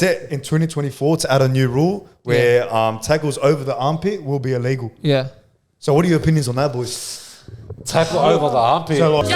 set in 2024 to add a new rule where tackles over the armpit will be illegal. Yeah. So what are your opinions on that, boys? Tackle over the armpit. So, like,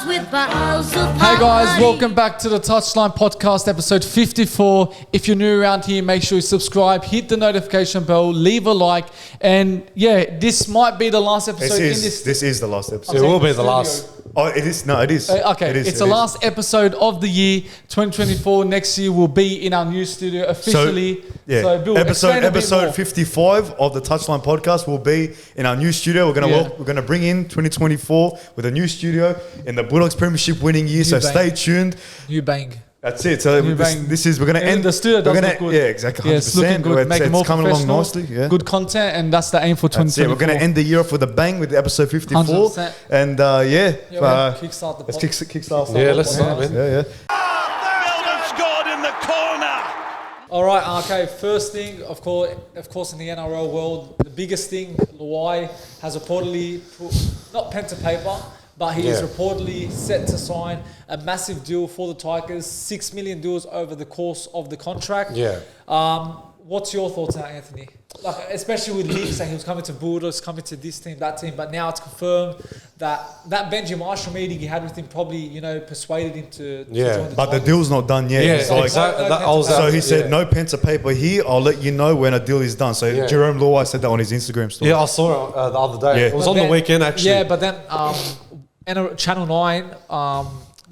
Hey guys, welcome back to the Touchline Podcast, episode 54. If you're new around here, make sure you subscribe, hit the notification bell, leave a like, and yeah, this might be the last episode this is the last episode. It will be the last. Oh, it is. No, it is. Okay, it's the last episode of the year 2024. Next year we'll be in our new studio officially. So Bill, episode 55 of the Touchline Podcast will be in our new studio. We're gonna bring in 2024 with a new studio in the Bulldogs Premiership winning year. So stay tuned. New bang. That's it. So this is we're gonna end the studio. Does look good. Yeah, exactly. 100%. Yeah, it's looking good. Make it more coming along nicely. Yeah. Good content, and that's the aim for 2024. We're gonna end the year off with a bang with episode 54. 100%. And kickstart the let's kickstart. Let's start, man. Yeah. Builder scored in the corner. All right. Okay. First thing, of course, in the NRL world, the biggest thing, Luai has reportedly put not pen to paper, but he is reportedly set to sign a massive deal for the Tigers, $6 million over the course of the contract. Yeah. What's your thoughts on that, Anthony? Like, especially with Lee saying he was coming to Bulldogs, coming to this team, that team, but now it's confirmed that Benji Marshall meeting he had with him probably, persuaded him to join the But Tigers. the deal's not done yet. Yeah, exactly. So he said, no pen to paper here. I'll let you know when a deal is done. So Jarome Luai said that on his Instagram story. Yeah, I saw it the other day. Yeah. It was on the weekend, actually. Yeah, but then Channel 9...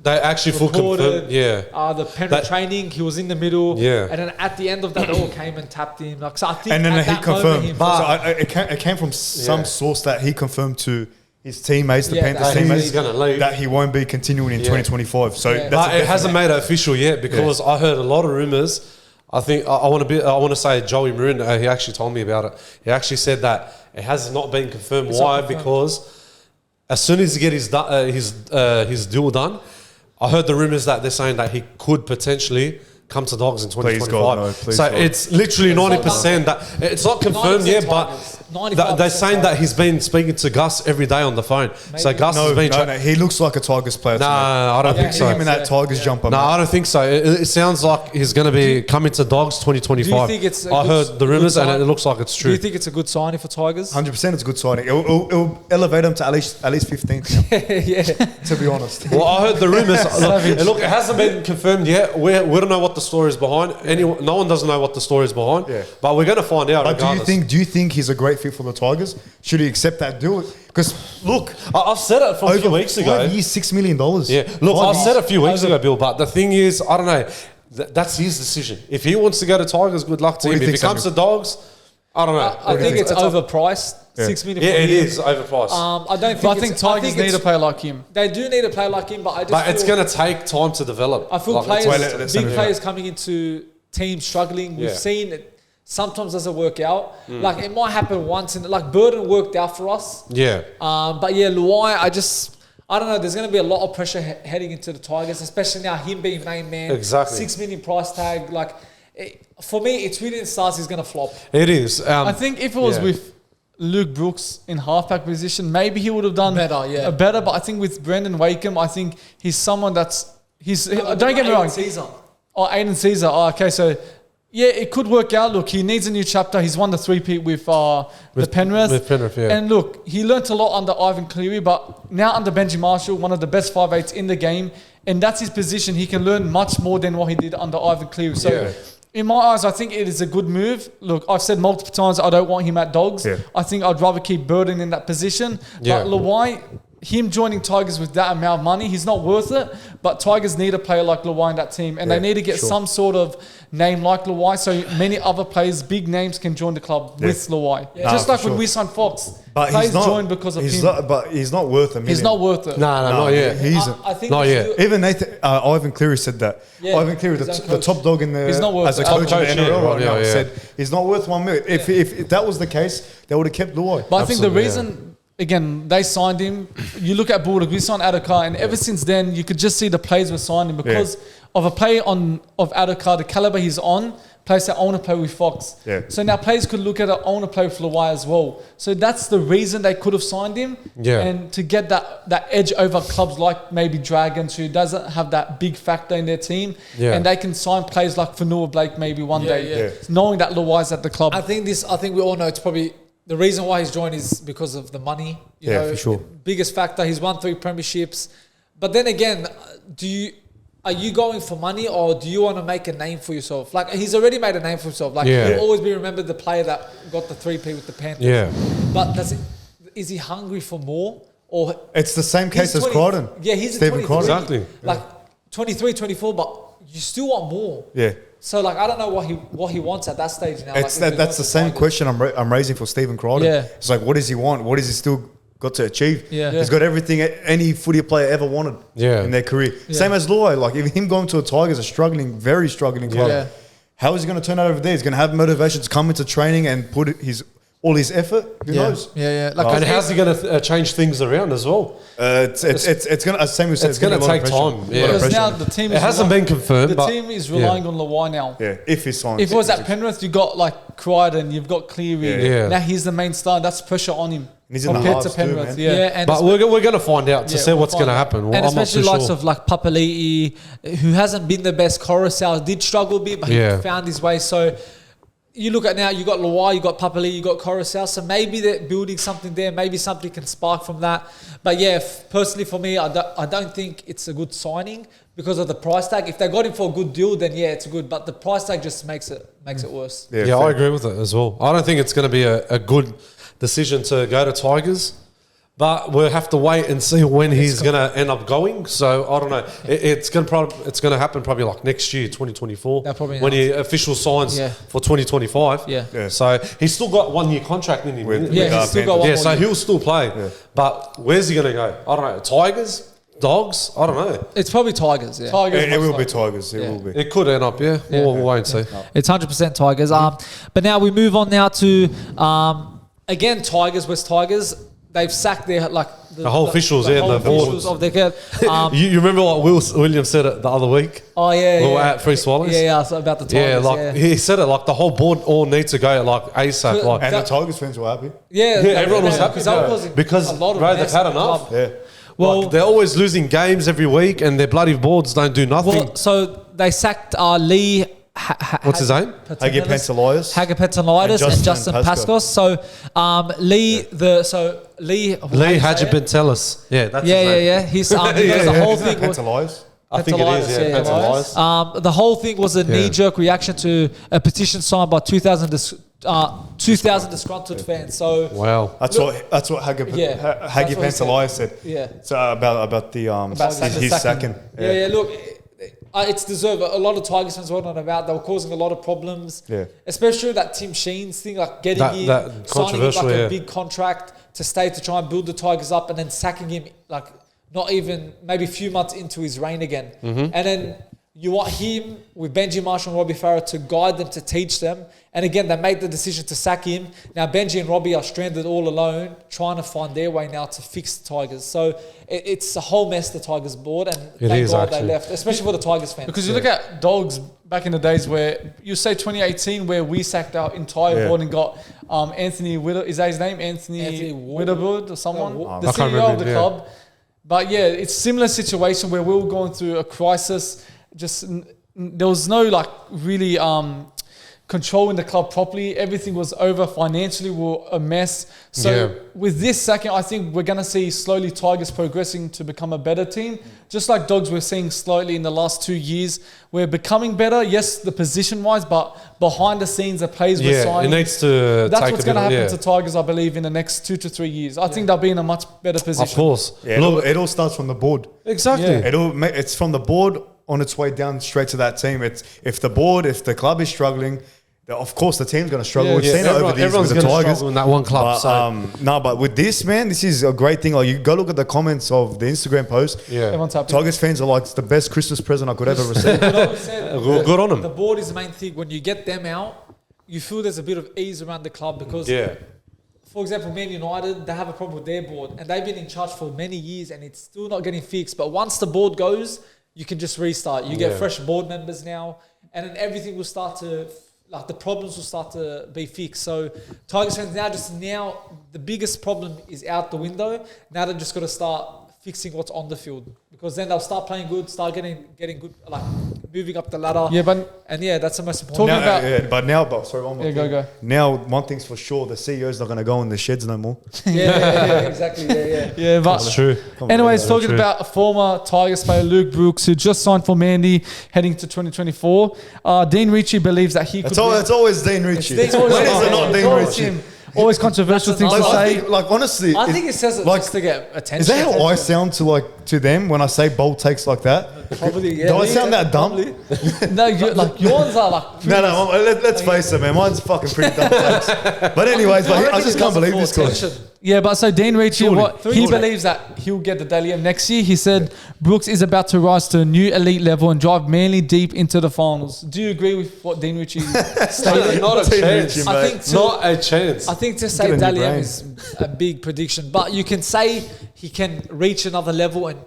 they actually full confirmed, the Penrith training, he was in the middle, and then at the end of that, they all came and tapped him. Like, so I think, and then he confirmed. But it came from some source that he confirmed to his teammates, the Panthers teammates, teammates, that he won't be continuing in 2025. So but it hasn't made it official yet because I heard a lot of rumors. I think I want to say Joey Maroon. He actually told me about it. He actually said that it has not been confirmed. Why? Because as soon as he get his deal done. I heard the rumours that they're saying that he could potentially come to Dogs in 2025. It's literally 90% that it's not confirmed yet, but they're saying that he's been speaking to Gus every day on the phone. Maybe. So Gus has been... he looks like a Tigers player. No, I don't think so. Him in that Tigers jumper. No, I don't think so. It sounds like he's going to be coming to Dogs 2025. Do you think it's I heard the rumours and it looks like it's true. Do you think it's a good signing for Tigers? 100% it's a good signing. It'll elevate him to at least 15th. To be honest. Well, I heard the rumours. Look, it hasn't been confirmed yet. We don't know what the story is behind. No one doesn't know what the story is behind. Yeah. But we're going to find out. But do you think he's a great fit for the Tigers? Should he accept that deal? Because look, I've said it a few weeks ago. 5 years, $6 million. Yeah. Look, I've said it a few weeks ago, Bill. But the thing is, I don't know. That's his decision. If he wants to go to Tigers, good luck to him. If he comes to Dogs, I don't know. I think it's overpriced. $6 million. Yeah, it is overpriced. I think Tigers need a player like him. They do need a player like him, but it's going to take time to develop. I feel big players coming into teams struggling. We've seen it. Sometimes doesn't work out. Like, it might happen once. Burden worked out for us. Yeah. But Luai, I don't know. There's going to be a lot of pressure heading into the Tigers, especially now him being main man. Exactly. $6 million price tag. For me, it's really in stars he's going to flop. It is. I think if it was with Luke Brooks in halfback position, maybe he would have done better. But I think with Brendan Wakeham, I think he's someone don't get me wrong. Aiden Caesar. Oh, okay, so... Yeah, it could work out. Look, he needs a new chapter. He's won the three-peat with the Penrith. With Penrith, yeah. And look, he learnt a lot under Ivan Cleary, but now under Benji Marshall, one of the best 5'8" in the game, and that's his position. He can learn much more than what he did under Ivan Cleary. So, in my eyes, I think it is a good move. Look, I've said multiple times I don't want him at Dogs. Yeah. I think I'd rather keep Burden in that position. But Luai... him joining Tigers with that amount of money, he's not worth it. But Tigers need a player like Luai in that team. And they need to get some sort of name like Luai so many other players, big names, can join the club with Luai. Yeah. Just like when we signed Fox. But players joined because of him. But he's not worth $1 million. He's not worth it. No, not yet. I think not yet. Even Ivan Cleary said that. Yeah, Ivan Cleary, the top dog in the as a coach in the NRL right now, said he's not worth $1 million. If that was the case, they would have kept Luai. But I think the reason... Again, they signed him. You look at Bulldogs, we signed Adokar, and ever since then, you could just see the players were signing because of a player of Adokar, the caliber he's on, players say, I want to play with Fox. Yeah. So now players could look at it, I want to play with Luai as well. So that's the reason they could have signed him. Yeah. And to get that edge over clubs like maybe Dragons, who doesn't have that big factor in their team. Yeah. And they can sign players like Fanua Blake maybe one day. Yeah. Knowing that Luai's at the club. I think we all know it's probably the reason why he's joined is because of the money. You know, for sure. Biggest factor. He's won 3 premierships. But then again, are you going for money or do you want to make a name for yourself? Like, he's already made a name for himself. Like, he'll always be remembered the player that got the 3P with the Panthers. Yeah. But is he hungry for more? Or It's the same case as 20 Crichton. Yeah, he's Stephen 23. Crichton. Exactly. Like 23, 24, but you still want more. Yeah. So, like, I don't know what he wants at that stage now. It's like, that's the same question I'm raising for Stephen Crichton. Yeah. It's like, what does he want? What does he still got to achieve? Yeah. He's got everything any footy player ever wanted in their career. Yeah. Same as Luai. Like, if him going to a Tigers, very struggling club. Yeah. How is he going to turn out over there? He's going to have motivation to come into training and put all his effort. Who knows? Yeah. Like, And how's he going to change things around as well? It's going to, same as said, It's going to take time. A lot of Yeah. because pressure. now the team It hasn't been confirmed. The but team is relying on Luai now. Yeah, if he's signed. If it was at Penrith, you got like Crichton, you've got Cleary. Yeah. Now he's the main star. That's pressure on him And he's in the compared to halves too, Penrith. man. Yeah. But we're going to find out to Yeah, see we'll what's going to find happen. And I'm especially not too likes sure. of like Papali'i, who hasn't been the best. Coruscant did struggle a bit, but he found his way. So you look at now, you got Luai, you got Papali'i, you got Coruscant. So maybe they're building something there. Maybe something can spark from that. But yeah, personally for me, I don't think it's a good signing because of the price tag. If they got him for a good deal, then yeah, it's good. But the price tag just makes it worse. Yeah, fair. I agree with it as well. I don't think it's going to be a good decision to go to Tigers. But we'll have to wait and see when he's going to end up going. So I don't know. It's going to happen probably like next year, 2024, They'll probably when he official signs for 2025. Yeah. So he's still got 1 year contract in him. Yeah, he's still got one Yeah, more so year. he'll still play. Yeah. But where's he going to go? I don't know. Tigers, Dogs. I don't know. It's probably Tigers. Yeah. Tigers It will most be likely. Tigers. It will be. It could end up. We'll wait and see. It's 100% Tigers. But now we move on now to again West Tigers. They've sacked their The whole officials, the whole board. officials of their You remember what William said it the other week? Oh yeah, We were yeah. at Free Swallows? Yeah, so about the Tigers. Yeah, he said it like the whole board all needs to go like ASAP. Like, And the Tigers fans were happy. everyone was happy because a lot of bro, they've mess had in the enough. club. Yeah. Well, like, they're always losing games every week, and their bloody boards don't do nothing. Well, so they sacked Lee. What's his name? Hagipantelis. Hagipantelis and Justin Pascoe. So Lee Hagipantelis. Yeah, that's his name. yeah. He's the whole thing was Pantelis. I think it is. Yeah, Pantelis. The whole thing was a knee-jerk reaction to a petition signed by 2,000 disgruntled fans. So Wow. That's what Hagipantelis said. Yeah. So about the his second. Yeah. Look, it's deserved. A lot of Tigers fans were not about. They were causing a lot of problems. Yeah. Especially that Tim Sheens thing, like getting him, that signing him controversial, like yeah. a big contract to stay to try and build the Tigers up, and then sacking him like not even maybe a few months into his reign again. Mm-hmm. And then you want him with Benji Marshall and Robbie Farah to guide them, to teach them. And again, they made the decision to sack him. Now Benji and Robbie are stranded all alone, trying to find their way now to fix the Tigers. So it's a whole mess, the Tigers board, and thank God they left, especially for the Tigers fans. Because you look at Dogs back in the days where you say 2018 where we sacked our entire board and got Anthony Whittle, is that his name? Anthony Whittlebird or someone? The I can't CEO remember of the him, club. But yeah, it's similar situation where we were going through a crisis. Just there was no like really controlling the club properly. Everything was over financially. We were a mess. So with this second, I think we're going to see slowly Tigers progressing to become a better team. Just like Dogs, we're seeing slowly in the last 2 years. We're becoming better. Yes, the position-wise, but behind the scenes, the players we're signing. It needs to That's take what's a bit going to of, happen to Tigers, I believe, in the next 2 to 3 years. I think they'll be in a much better position. Of course. Yeah, it all starts from the board. Exactly. Yeah. It's from the board on its way down straight to that team. It's if the club is struggling, of course the team's going to struggle. We've seen it over these with the Tigers. In that one club. But with this, man, this is a great thing. Like, you go look at the comments of the Instagram post. Yeah. Everyone's happy. Tigers fans are like, it's the best Christmas present I could ever receive. Good on them. The board is the main thing. When you get them out, you feel there's a bit of ease around the club because, for example, Man United, they have a problem with their board and they've been in charge for many years and it's still not getting fixed. But once the board goes, you can just restart. You get fresh board members now, and then everything will start to, like the problems will start to be fixed. So Tigers fans now the biggest problem is out the window. Now they've just got to start fixing what's on the field, because then they'll start playing good, start getting good, like moving up the ladder. Yeah, but that's the most important. Sorry, one more thing. Go. Now, one thing's for sure: the CEO's not going to go in the sheds no more. Exactly. Yeah, but That's true. anyways, talking about former Tigers player Luke Brooks, who just signed for Manly heading to 2024. Dean Ritchie believes that he could. It's always Dean Ritchie. It's When always is it not Dean Ritchie? Always controversial things to say. Honestly, I think it says it just to get attention. Is that how I sound to them when I say bold takes like that? Probably, yeah. Do I sound that dumb? No, yours are like. No. Let's face it, man. Mine's fucking pretty dumb takes. But anyways, I just can't believe this guy. Yeah, but so Dean Ritchie, he believes that he'll get the Dally M next year. He said Brooks is about to rise to a new elite level and drive Manly deep into the finals. Do you agree with what Dean Ritchie stated? Not a chance. Not a chance. I think to say Dally M is a big prediction, but you can say he can reach another level and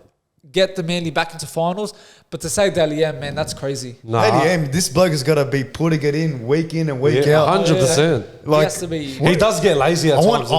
get the Manly back into finals. But to say Dally M, man, that's crazy. Dally M, this bloke has got to be putting it in week in out. 100%. He has to be. He does get lazy at times.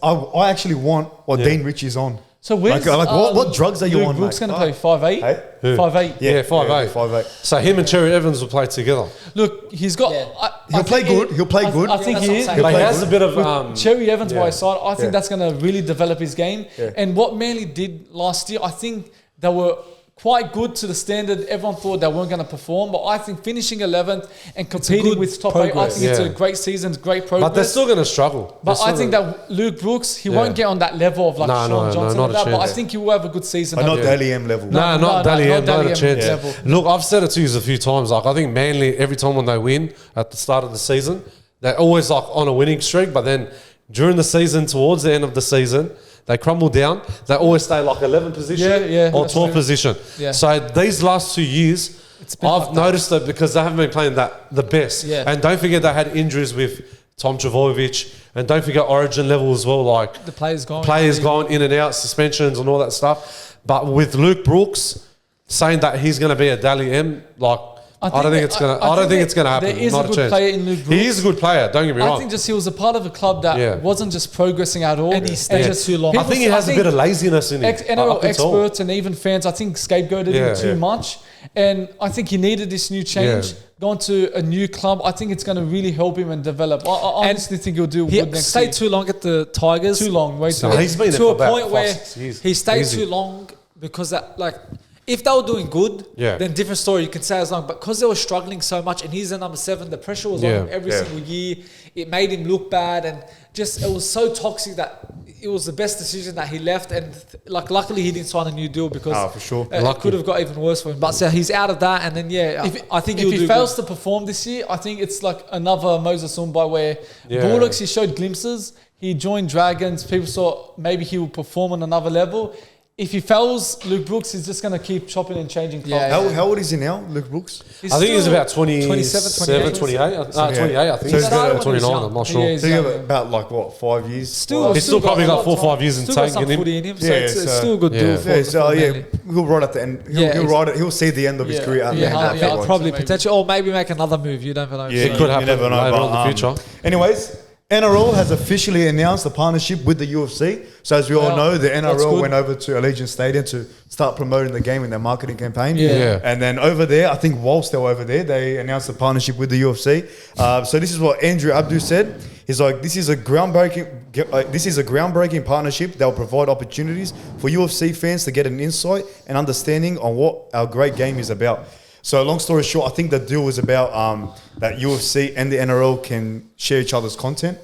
I actually want what Dean Ritchie's on. So where's what drugs are you Luke on, Brooks mate? going to play 5'8"? Hey? 5'8". Yeah, 5'8". 5'8". So him and Cherry Evans will play together. Look, he's got. Yeah. He'll play good. He'll play good. I think that's he what is. I'm saying. But he has a bit of Cherry Evans by his side, I think Yeah. that's going to really develop his game. Yeah. And what Manly did last year, I think they were quite good to the standard everyone thought they weren't going to perform. But I think finishing 11th and competing with top 8, I think it's a great season, great progress. But they're still going to struggle. But I think that Luke Brooks, he won't get on that level of like Sean Johnson not and a that, but I chance. think he will have a good season. But not Dally M level. Not Dally M, not a chance. level. Look, I've said it to you a few times. Like I think Manly, every time when they win at the start of the season, they're always like on a winning streak. But then during the season, towards the end of the season, they crumble down. They always stay like 11th position or 12th position. Yeah. So these last 2 years, I've noticed it because they haven't been playing the best. Yeah. And don't forget they had injuries with Tom Travojevic, and don't forget Origin level as well. Like The players going in and out, suspensions and all that stuff. But with Luke Brooks saying that he's going to be a Dally M, like I don't think it's going to happen. There is not a good player in Luke Brooks. He is a good player. Don't get me wrong. I think just he was a part of a club that wasn't just progressing at all. And he stayed too long. I think he has a bit of laziness in him. NRL experts and even fans, I think, scapegoated him too much. And I think he needed this new change. Going to a new club, I think it's going to really help him and develop. I honestly think he'll do good next year. He stayed too long at the Tigers. Too long, way too long. He's been there To for a about point where 5-6 years. he stayed Easy. too long because that, like, if they were doing good, then different story. You can say as long, but because they were struggling so much, and he's the number 7, the pressure was on him every single year. It made him look bad, and just it was so toxic that it was the best decision that he left. And like, luckily he didn't sign a new deal because for sure. It could have got even worse for him. But so he's out of that, and then I think if he fails to perform this year, I think it's like another Moses Umbai where Bulldogs, he showed glimpses. He joined Dragons. People thought maybe he would perform on another level. If he fails, Luke Brooks is just going to keep chopping and changing clubs. How old is he now, Luke Brooks? I think he's about 27, 28. I think he's started when he was 29. young. I'm not sure. So you have about like what, 5 years? He's still probably got 4 or 5 years in Still got tank some in him. footy in him, so it's still a good deal. He'll ride at the end. He'll see the end of his career. Probably potentially, or maybe make another move. You don't know. It could happen later on in the future. Anyways, NRL has officially announced a partnership with the UFC. So as we all know, the NRL went over to Allegiant Stadium to start promoting the game in their marketing campaign. And then over there, I think whilst they were over there, they announced a partnership with the UFC. So this is what Andrew Abdu said. He's like, this is a groundbreaking partnership that will provide opportunities for UFC fans to get an insight and understanding on what our great game is about. So long story short, I think the deal was about that UFC and the NRL can share each other's content.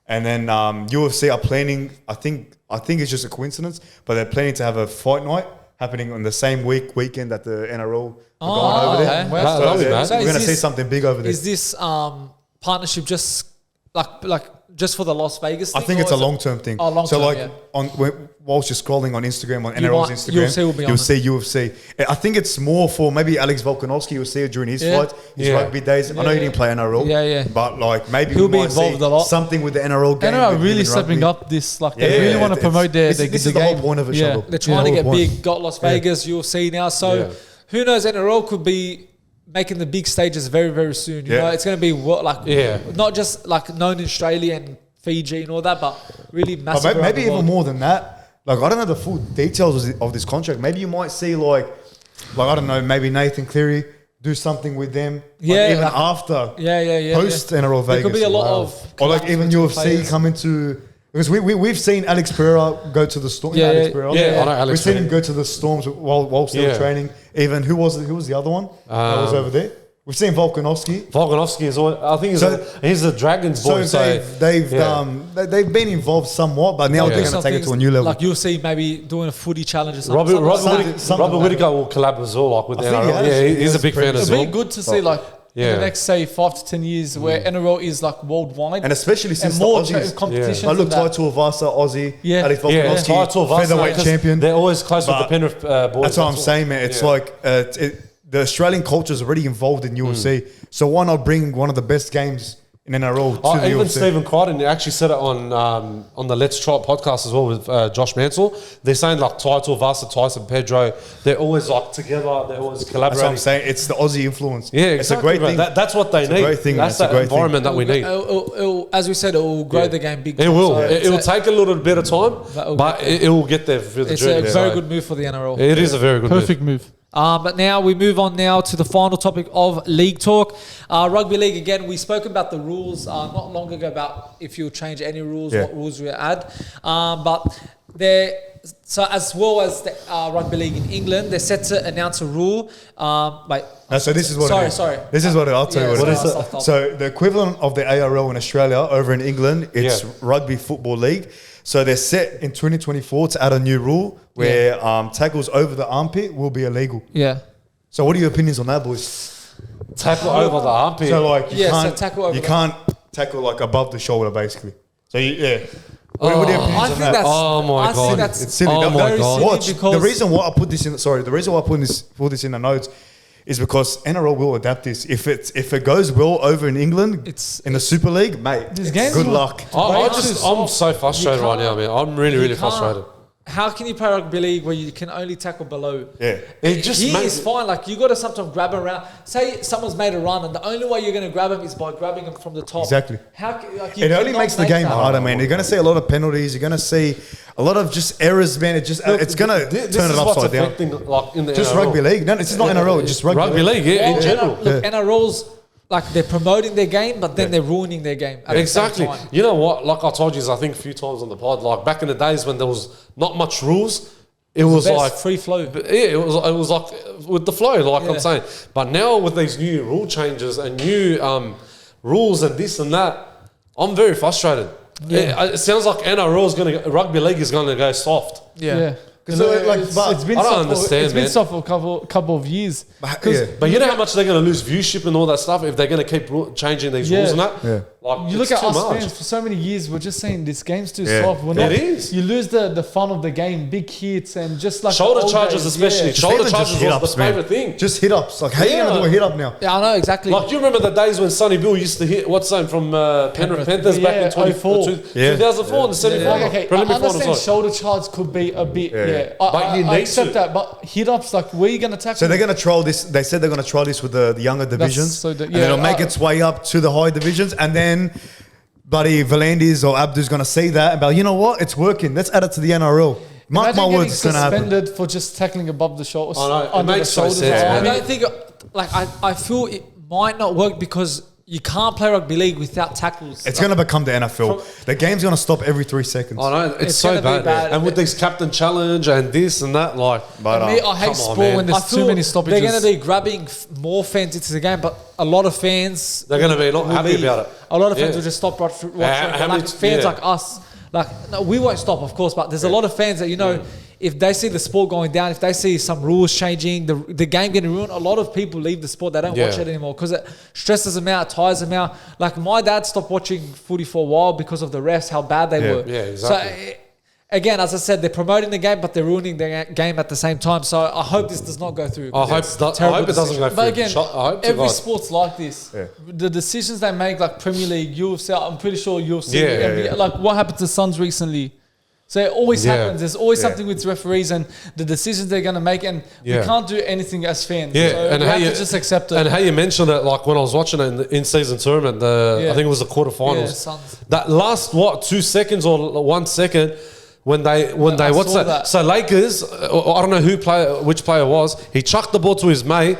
And then UFC are planning, I think it's just a coincidence, but they're planning to have a fight night happening on the same weekend that the NRL are going over there. Wow. So we're going to see something big over there. Is this partnership just like just for the Las Vegas thing? I think it's a long-term thing. Long-term, whilst you're scrolling on Instagram, on NRL's Instagram, you'll see UFC. I think it's more for maybe Alex Volkanovski. You'll see it during his fights, his rugby days. I know he didn't play NRL, but like maybe he'll be involved a lot. Something with the NRL game. NRL really stepping up this. Like they really want to promote their this is the the game. whole point of it. They're trying to get big. Got Las Vegas UFC now, so. who knows? NRL could be making the big stages very, very soon. You know, it's going to be not just like known in Australia and Fiji and all that, but really massive. Maybe even more than that. Like, I don't know the full details of this contract. Maybe you might see like I don't know, maybe Nathan Cleary do something with them. Even after. Post NRL Vegas. There could be a lot of. Or like even UFC players. come into. Because we've seen Alex Pereira go to the Storm. I know Alex. We've seen him go to the Storms while still training. Even who was the other one that was over there? We've seen Volkanovski. Volkanovski is always, I think he's a Dragons boy. So they've been involved somewhat, but now they're going to take it to a new level. Like you'll see maybe doing a footy challenge or something. Robert Whittaker will collab as well, like with the NRL. Yeah, he's a big fan as well. It'd be good to see like in the next say 5 to 10 years where NRL is like worldwide, and especially since more the Aussies competition. I look Taito Avasa, Aussie, Alex Volkanovski, Taito Avasa, featherweight champion. They're always close with the Penrith boys. That's what I'm saying, man. It's like the Australian culture is already involved in UFC, so why not bring one of the best games in NRL to the even UFC? Stephen Crichton actually said it on the Let's Try It podcast as well with Josh Mansell. They're saying like Taito Avasa, Tyson Pedro, they're always like together, they're always collaborating. That's what I'm saying. It's the Aussie influence. Yeah, it's a great thing. That's what they need. Great thing. That's the environment that we need. As we said, it will grow the game big. It will. It will take a little bit of time, but it will get there for the journey. It's a very good move for the NRL. It is a very good Perfect move. But now we move on now to the final topic of League Talk. Rugby League, again, we spoke about the rules not long ago about if you'll change any rules, what rules we add. But so as well as the Rugby League in England, they're set to announce a rule. So this is what Sorry. This is what I'll tell you what it is. Stop. So the equivalent of the ARL in Australia over in England, it's Rugby Football League. So they're set in 2024 to add a new rule where tackles over the armpit will be illegal. Yeah. So what are your opinions on that, boys? Tackle over the armpit. So like you can't tackle like above the shoulder basically. So What are your opinions on that? Oh my god, it's silly. Oh my god. Watch. The reason why I put this in the notes is because NRL will adapt this. If it goes well over in England, it's in the Super League, mate. Good luck. I'm so frustrated right now, man. I'm really frustrated. How can you play rugby league where you can only tackle below? Yeah. It's fine. Like, you got to sometimes grab him around. Say someone's made a run and the only way you're going to grab him is by grabbing him from the top. Exactly. It only makes the game harder, man. You're going to see a lot of penalties. You're going to see a lot of just errors, man. It's going to turn it upside down. Like in the just NRL. Rugby league. No, this is not NRL. It's just rugby league. In general. Look, NRL's like they're promoting their game, but then they're ruining their game. Exactly. You know what? Like I told you, I think a few times on the pod. Like back in the days when there was not much rules, it was like free flow. Yeah, it was like with the flow, like I'm saying. But now with these new rule changes and new rules and this and that, I'm very frustrated. Yeah. It sounds like rugby league is gonna go soft. Yeah. It's been soft for a couple of years. But you know how much they're going to lose viewership and all that stuff if they're going to keep changing these rules and that? Yeah. Like, you look at us fans for so many years, we're just saying this game's too soft. It is. You lose the fun of the game, big hits and just like shoulder charges especially. Shoulder charges was the favourite thing. Just hit ups. Like, how are you going to do a hit up now? Yeah, I know, exactly. Like, do you remember the days when Sonny Bill used to hit, what's his name, from Penrith Panthers back in 2004 in the semi-final? Okay, I understand shoulder charge could be a bit, I accept that, but hit ups, like, where are you going to tackle? So they're going to trial this. They said they're going to try this with the younger divisions, and it'll make its way up to the high divisions, and then buddy Valandis or Abdu's going to see that and be like, you know what, it's working. Let's add it to the NRL. Mark my words, it's going to happen. Suspended for just tackling above the shoulders. It makes no sense. I don't think, I feel it might not work because you can't play rugby league without tackles. It's going to become the NFL. The game's going to stop every 3 seconds. I know, it's so bad. And with this captain challenge and this and that, like... I hate sport when there's too many stoppages. They're going to be grabbing more fans into the game, but a lot of fans... They're going to be not happy about it. A lot of fans will just stop watching. Fans like us, we won't stop, of course, but there's a lot of fans that, if they see the sport going down, if they see some rules changing, the game getting ruined, a lot of people leave the sport. They don't watch it anymore because it stresses them out, tires them out. Like, my dad stopped watching footy for a while because of the refs, how bad they were. Yeah, exactly. So, again, as I said, they're promoting the game, but they're ruining the game at the same time. So I hope this does not go through. I hope it doesn't go through. But again, every sport's like this. Yeah. The decisions they make, like Premier League, UFC, I'm pretty sure UFC, NBA, like what happened to Suns recently? So it always Yeah. happens. There's always Yeah. something with referees and the decisions they're going to make, and Yeah. we can't do anything as fans. Yeah, so and we how have you to just accept it. And how you mentioned it, like when I was watching it in the in-season tournament, I think it was the quarterfinals. Yeah, Suns. That last 2 seconds or 1 second when they what's saw that? that. So Lakers, I don't know which player it was. He chucked the ball to his mate.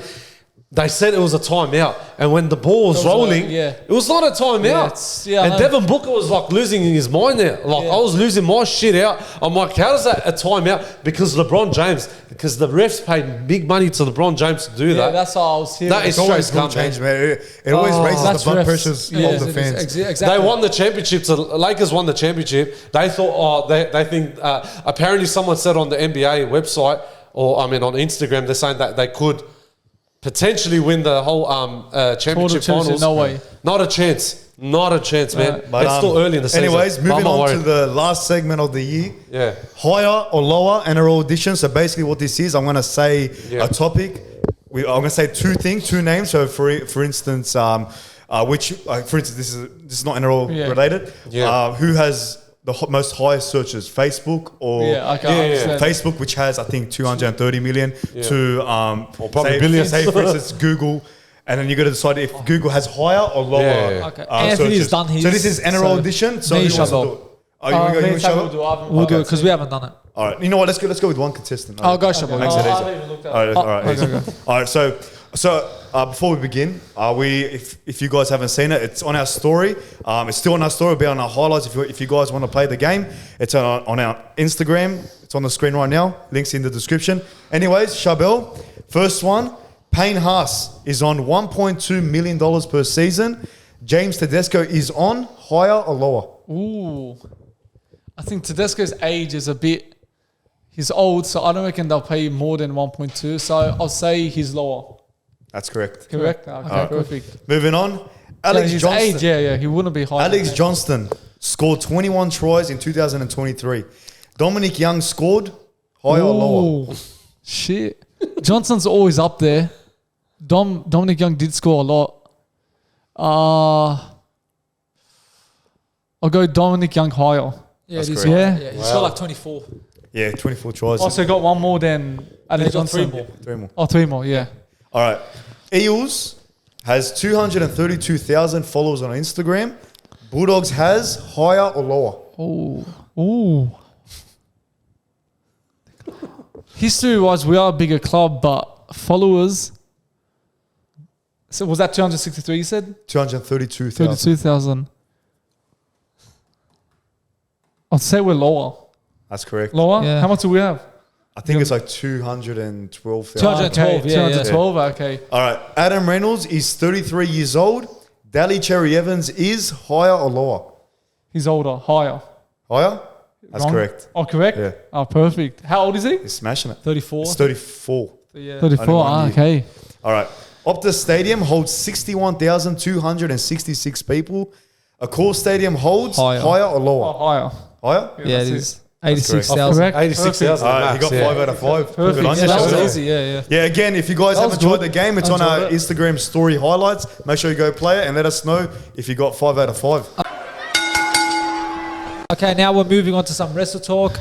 They said it was a timeout, and when the ball was rolling, it was not a timeout. I and know. Devin Booker was like losing his mind there. Like I was losing my shit out. I'm like, how is that a timeout? Because LeBron James, because the refs paid big money to LeBron James to do Yeah, that. that's how I was hearing. That is It's always straight going scum, to change, man. It always raises That's the blood refs. pressures Yeah, of the fans. Exactly. They won the championship. So Lakers won the championship. They thought, they think. Apparently, someone said on the NBA website, or I mean on Instagram, they're saying that they could potentially win the whole championship finals. No way. Not a chance. Not a chance, man. But, it's still early in the season. Anyways, But I'm moving not on to worried. the last segment of the year. Yeah. Higher or lower NRL edition. So basically what this is, I'm going to say a topic. I'm going to say two names. So for instance, for instance, this is not NRL related. Yeah. Who has the most highest searches? Facebook or I understand. Facebook, which has I think 230 million to Or probably say, billions. Say for instance Google. And then you got to decide if Google has higher or lower. Yeah. Okay. Anthony's searches. done his. So this is NRL edition. So me, who wants to Shabelle. do it? Oh, you want to go? You want Shabelle? We'll do Okay. it because we haven't done it. All right. You know what? Let's go with one contestant. I'll go Shabelle. Makes it I easier. haven't even looked at All right. it. All right. Easy. All right. So before we begin, if you guys haven't seen it, it's on our story. It's still on our story. It'll be on our highlights. If you guys want to play the game, it's on our Instagram. It's on the screen right now. Links in the description. Anyways, Shabelle, first one. Payne Haas is on $1.2 million per season. James Tedesco is on higher or lower? Ooh. I think Tedesco's age is a bit... He's old, so I don't reckon they'll pay more than 1.2. So I'll say he's lower. That's correct. Correct? Okay, perfect. Moving on. So Alex his Johnston. age, yeah, he wouldn't be higher. Alex Johnston scored 21 tries in 2023. Dominic Young scored higher or lower? Ooh. Shit. Johnson's always up there. Dominic Young did score a lot. I'll go Dominic Young higher. Yeah, That's it is. correct. Yeah, he's got like 24. Yeah, 24 tries. Also got one more than Alex He's got Johnson. 3 more. 3 more. Oh, 3 more, yeah. All right. Eels has 232,000 followers on Instagram. Bulldogs has higher or lower? Ooh. History-wise, we are a bigger club, but followers... So was that 263 you said? 232,000. 32,000. I'd say we're lower. That's correct. Lower? Yeah. How much do we have? I think it's like 212,000. 212, Okay, yeah, 212, okay. All right. Adam Reynolds is 33 years old. Dally Cherry Evans is higher or lower? He's older, higher. Higher? That's Wrong? correct. Oh, correct? Yeah. Oh, perfect. How old is he? He's smashing it. 34. It's 34. Yeah. 34, Only 1 year. okay. All right. Optus Stadium holds 61,266 people. Accor Stadium holds Higher. higher or Oh, lower? higher. Higher? Yeah, that's it it. is. 86,000. Correct. 86,000. All right, you got max, 5 out of 5. Perfect. Good on you, Yeah, That was Shabelle. easy, yeah. Yeah, again, if you guys That haven't was tried good. the game, it's I on our enjoyed it. Instagram story highlights. Make sure you go play it and let us know if you got 5 out of 5. Okay, now we're moving on to some Wrestle Talk.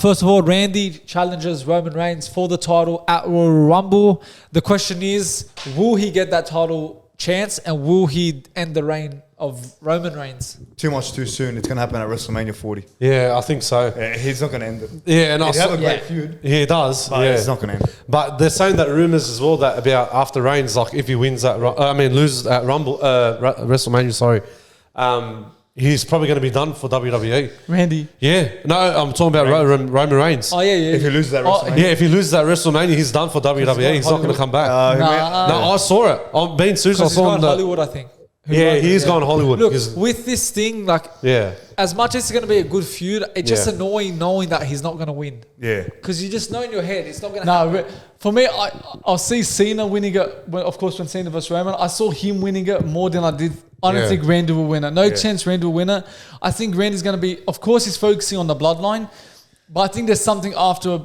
First of all, Randy challenges Roman Reigns for the title at Royal Rumble. The question is, will he get that title chance and will he end the reign of Roman Reigns? Too much too soon. It's going to happen at WrestleMania 40. Yeah, I think so. He's not going to end it. Yeah, and I He'd have saw, a great yeah. feud, he does. but Yeah, he's not going to end it. but they're saying that rumors as well that about after Reigns, like if he wins that, loses at Rumble, WrestleMania. Sorry, he's probably going to be done for WWE. Randy. Yeah, no, I'm talking about Roman Reigns. Oh, yeah. If he loses that Oh, WrestleMania. Yeah, if he loses at WrestleMania, he's done for WWE. He's not going to come back. No, I saw it. I'm being serious. I Because he's saw going him. to Hollywood, I think. Yeah, he is going to Hollywood. Look, because- with this thing, like, yeah, as much as it's going to be a good feud, it's just Yeah. annoying knowing that he's not going to win. Yeah. Because you just know in your head it's not going to happen. No, for me, I'll see Cena winning it. When, of course, when Cena versus Roman, I saw him winning it more than I did. I don't Yeah. think Randy will win it. No chance Randy will win it. I think Randy's going to be, of course, he's focusing on the bloodline, but I think there's something after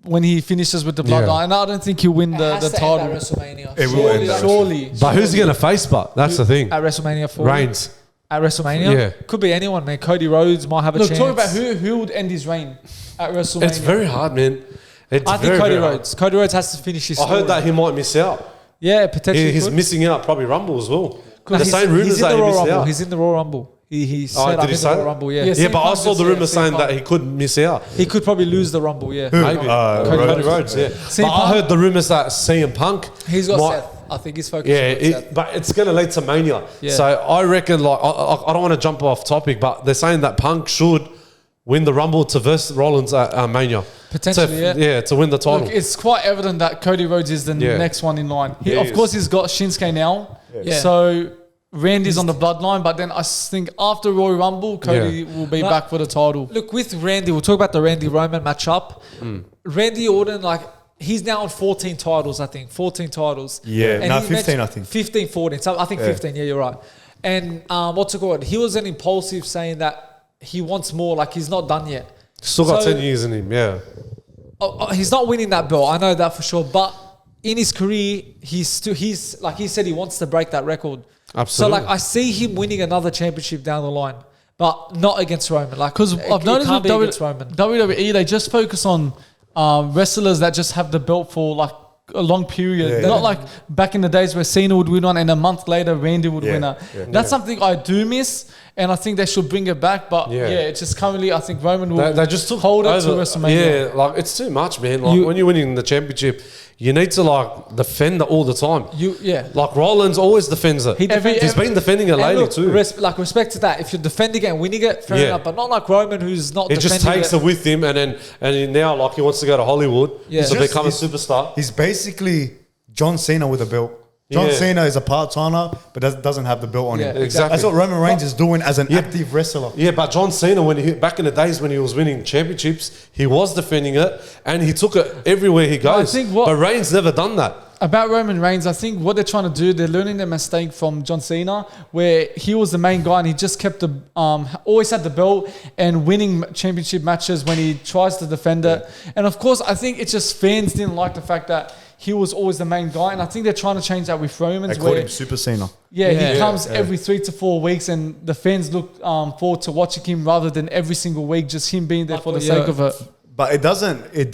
when he finishes with the Yeah. bloodline. And I don't think he'll win It the has to title. end at WrestleMania. It will end at Surely. but who's he going to face? But that's the thing. At WrestleMania 4. Reigns. At WrestleMania? Yeah. Could be anyone, man. Cody Rhodes might have a chance. Talk about who would end his reign at WrestleMania. It's very hard, man. I think Cody Rhodes. Cody Rhodes has to finish his story. I heard that he might miss out. Yeah, potentially. He's missing out probably Rumble as well. No, The same rumours that he missed out. He's in the Royal Rumble. He said did I'm he in say the Royal that? Rumble, yeah. Yes. Yeah, but I Punk saw the just- rumours yeah, saying CM that he could miss out. He could probably lose the Rumble, yeah. Maybe. Cody Rhodes, yeah. But I heard the rumours that CM Punk... He's got might- Seth. I think he's focused Yeah, on Seth. but it's going to lead to Mania. Yeah. So I reckon, like, I don't want to jump off topic, but they're saying that Punk should win the Rumble to verse Rollins at Mania. Potentially, Yeah, to win the title. Look, it's quite evident that Cody Rhodes is the Yeah. next one in line. He, Yeah, of he course, is. he's got Shinsuke now. Yeah. So Randy's on the bloodline, but then I think after Royal Rumble, Cody will be back for the title. Look, with Randy, we'll talk about the Randy Roman matchup. Mm. Randy Orton, like, he's now on 14 titles, I think. 14 titles. Yeah, no, he 15, mentioned- I think. 15, 14. So I think 15, yeah, you're right. And what's it called? He was an impulsive saying that he wants more, like he's not done yet. Still got So- 10 years in him, yeah. He's not winning that belt, I know that for sure. But in his career, he's like he said, he wants to break that record. Absolutely. So like I see him winning another championship down the line, but not against Roman. Like Because I've noticed with against Roman. WWE, they just focus on wrestlers that just have the belt for like a long period. Yeah. Not like back in the days where Cena would win one and a month later Randy would Yeah. win it. Yeah. That's something I do miss, and I think they should bring it back. But Yeah. it's just currently I think Roman will They just took hold it to over- WrestleMania. Yeah, like it's too much, man. Like when you're winning the championship, you need to like defend it all the time. Like Rollins always defends it. He's been defending it And lately look, too. Respect to that. If you're defending it and winning it, fair Yeah. enough. But not like Roman, who's not He defending just takes it with him, and now like he wants to go to Hollywood Yeah. to Just- become a superstar. He's basically John Cena with a belt. John Yeah. Cena is a part-timer, but doesn't have the belt on him. Yeah, exactly. That's what Roman Reigns is doing as an active wrestler. Yeah, but John Cena, back in the days when he was winning championships, he was defending it, and he took it everywhere he goes. think but Reigns never done that. About Roman Reigns, I think what they're trying to do, they're learning their mistake from John Cena, where he was the main guy and he just kept the always had the belt and winning championship matches when he tries to defend it. And of course, I think it's just fans didn't like the fact that he was always the main guy, and I think they're trying to change that with Romans. They called where him Super Cena. he comes every 3 to 4 weeks, and the fans look forward to watching him rather than every single week, just him being there for the sake of it. But it doesn't. It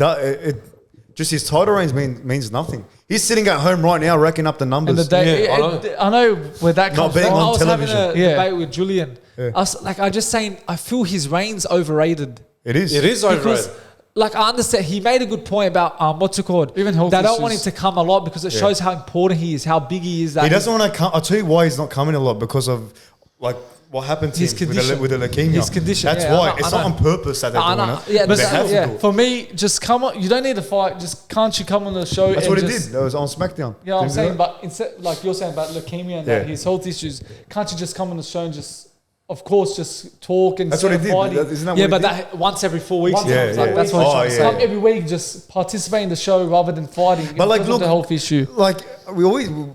just his title reigns means nothing. He's sitting at home right now, racking up the numbers. And the day, I know where that Not comes being from. on I was television. having a Yeah. debate with Julian. Yeah. I just saying, I feel his reign's overrated. It is. It is overrated. Because, like, I understand, he made a good point about what's it called? Even health They don't want him issues. to come a lot because it shows how important he is, how big he is. That He doesn't want to come. I'll tell you why he's not coming a lot, because of like what happened to His him condition. with the leukemia. His condition, That's yeah, I why. know, It's I not know. on purpose that they're I doing know. it. Yeah, They that's- have to yeah. do it. For me, just come on. You don't need to fight. Just can't you come on the show? That's and what he just, did. That was on SmackDown. Yeah, I'm Didn't saying, do but instead, like you're saying about leukemia and Yeah. that his health issues, can't you just come on the show and just, of course, just talk and That's what he did. fighting? Isn't that Yeah, what but he did? that once every 4 weeks. Once Yeah, every yeah. week. That's what Oh, I'm trying to yeah. Come say. every week, just participate in the show rather than fighting. But like, because of look, the health issue. like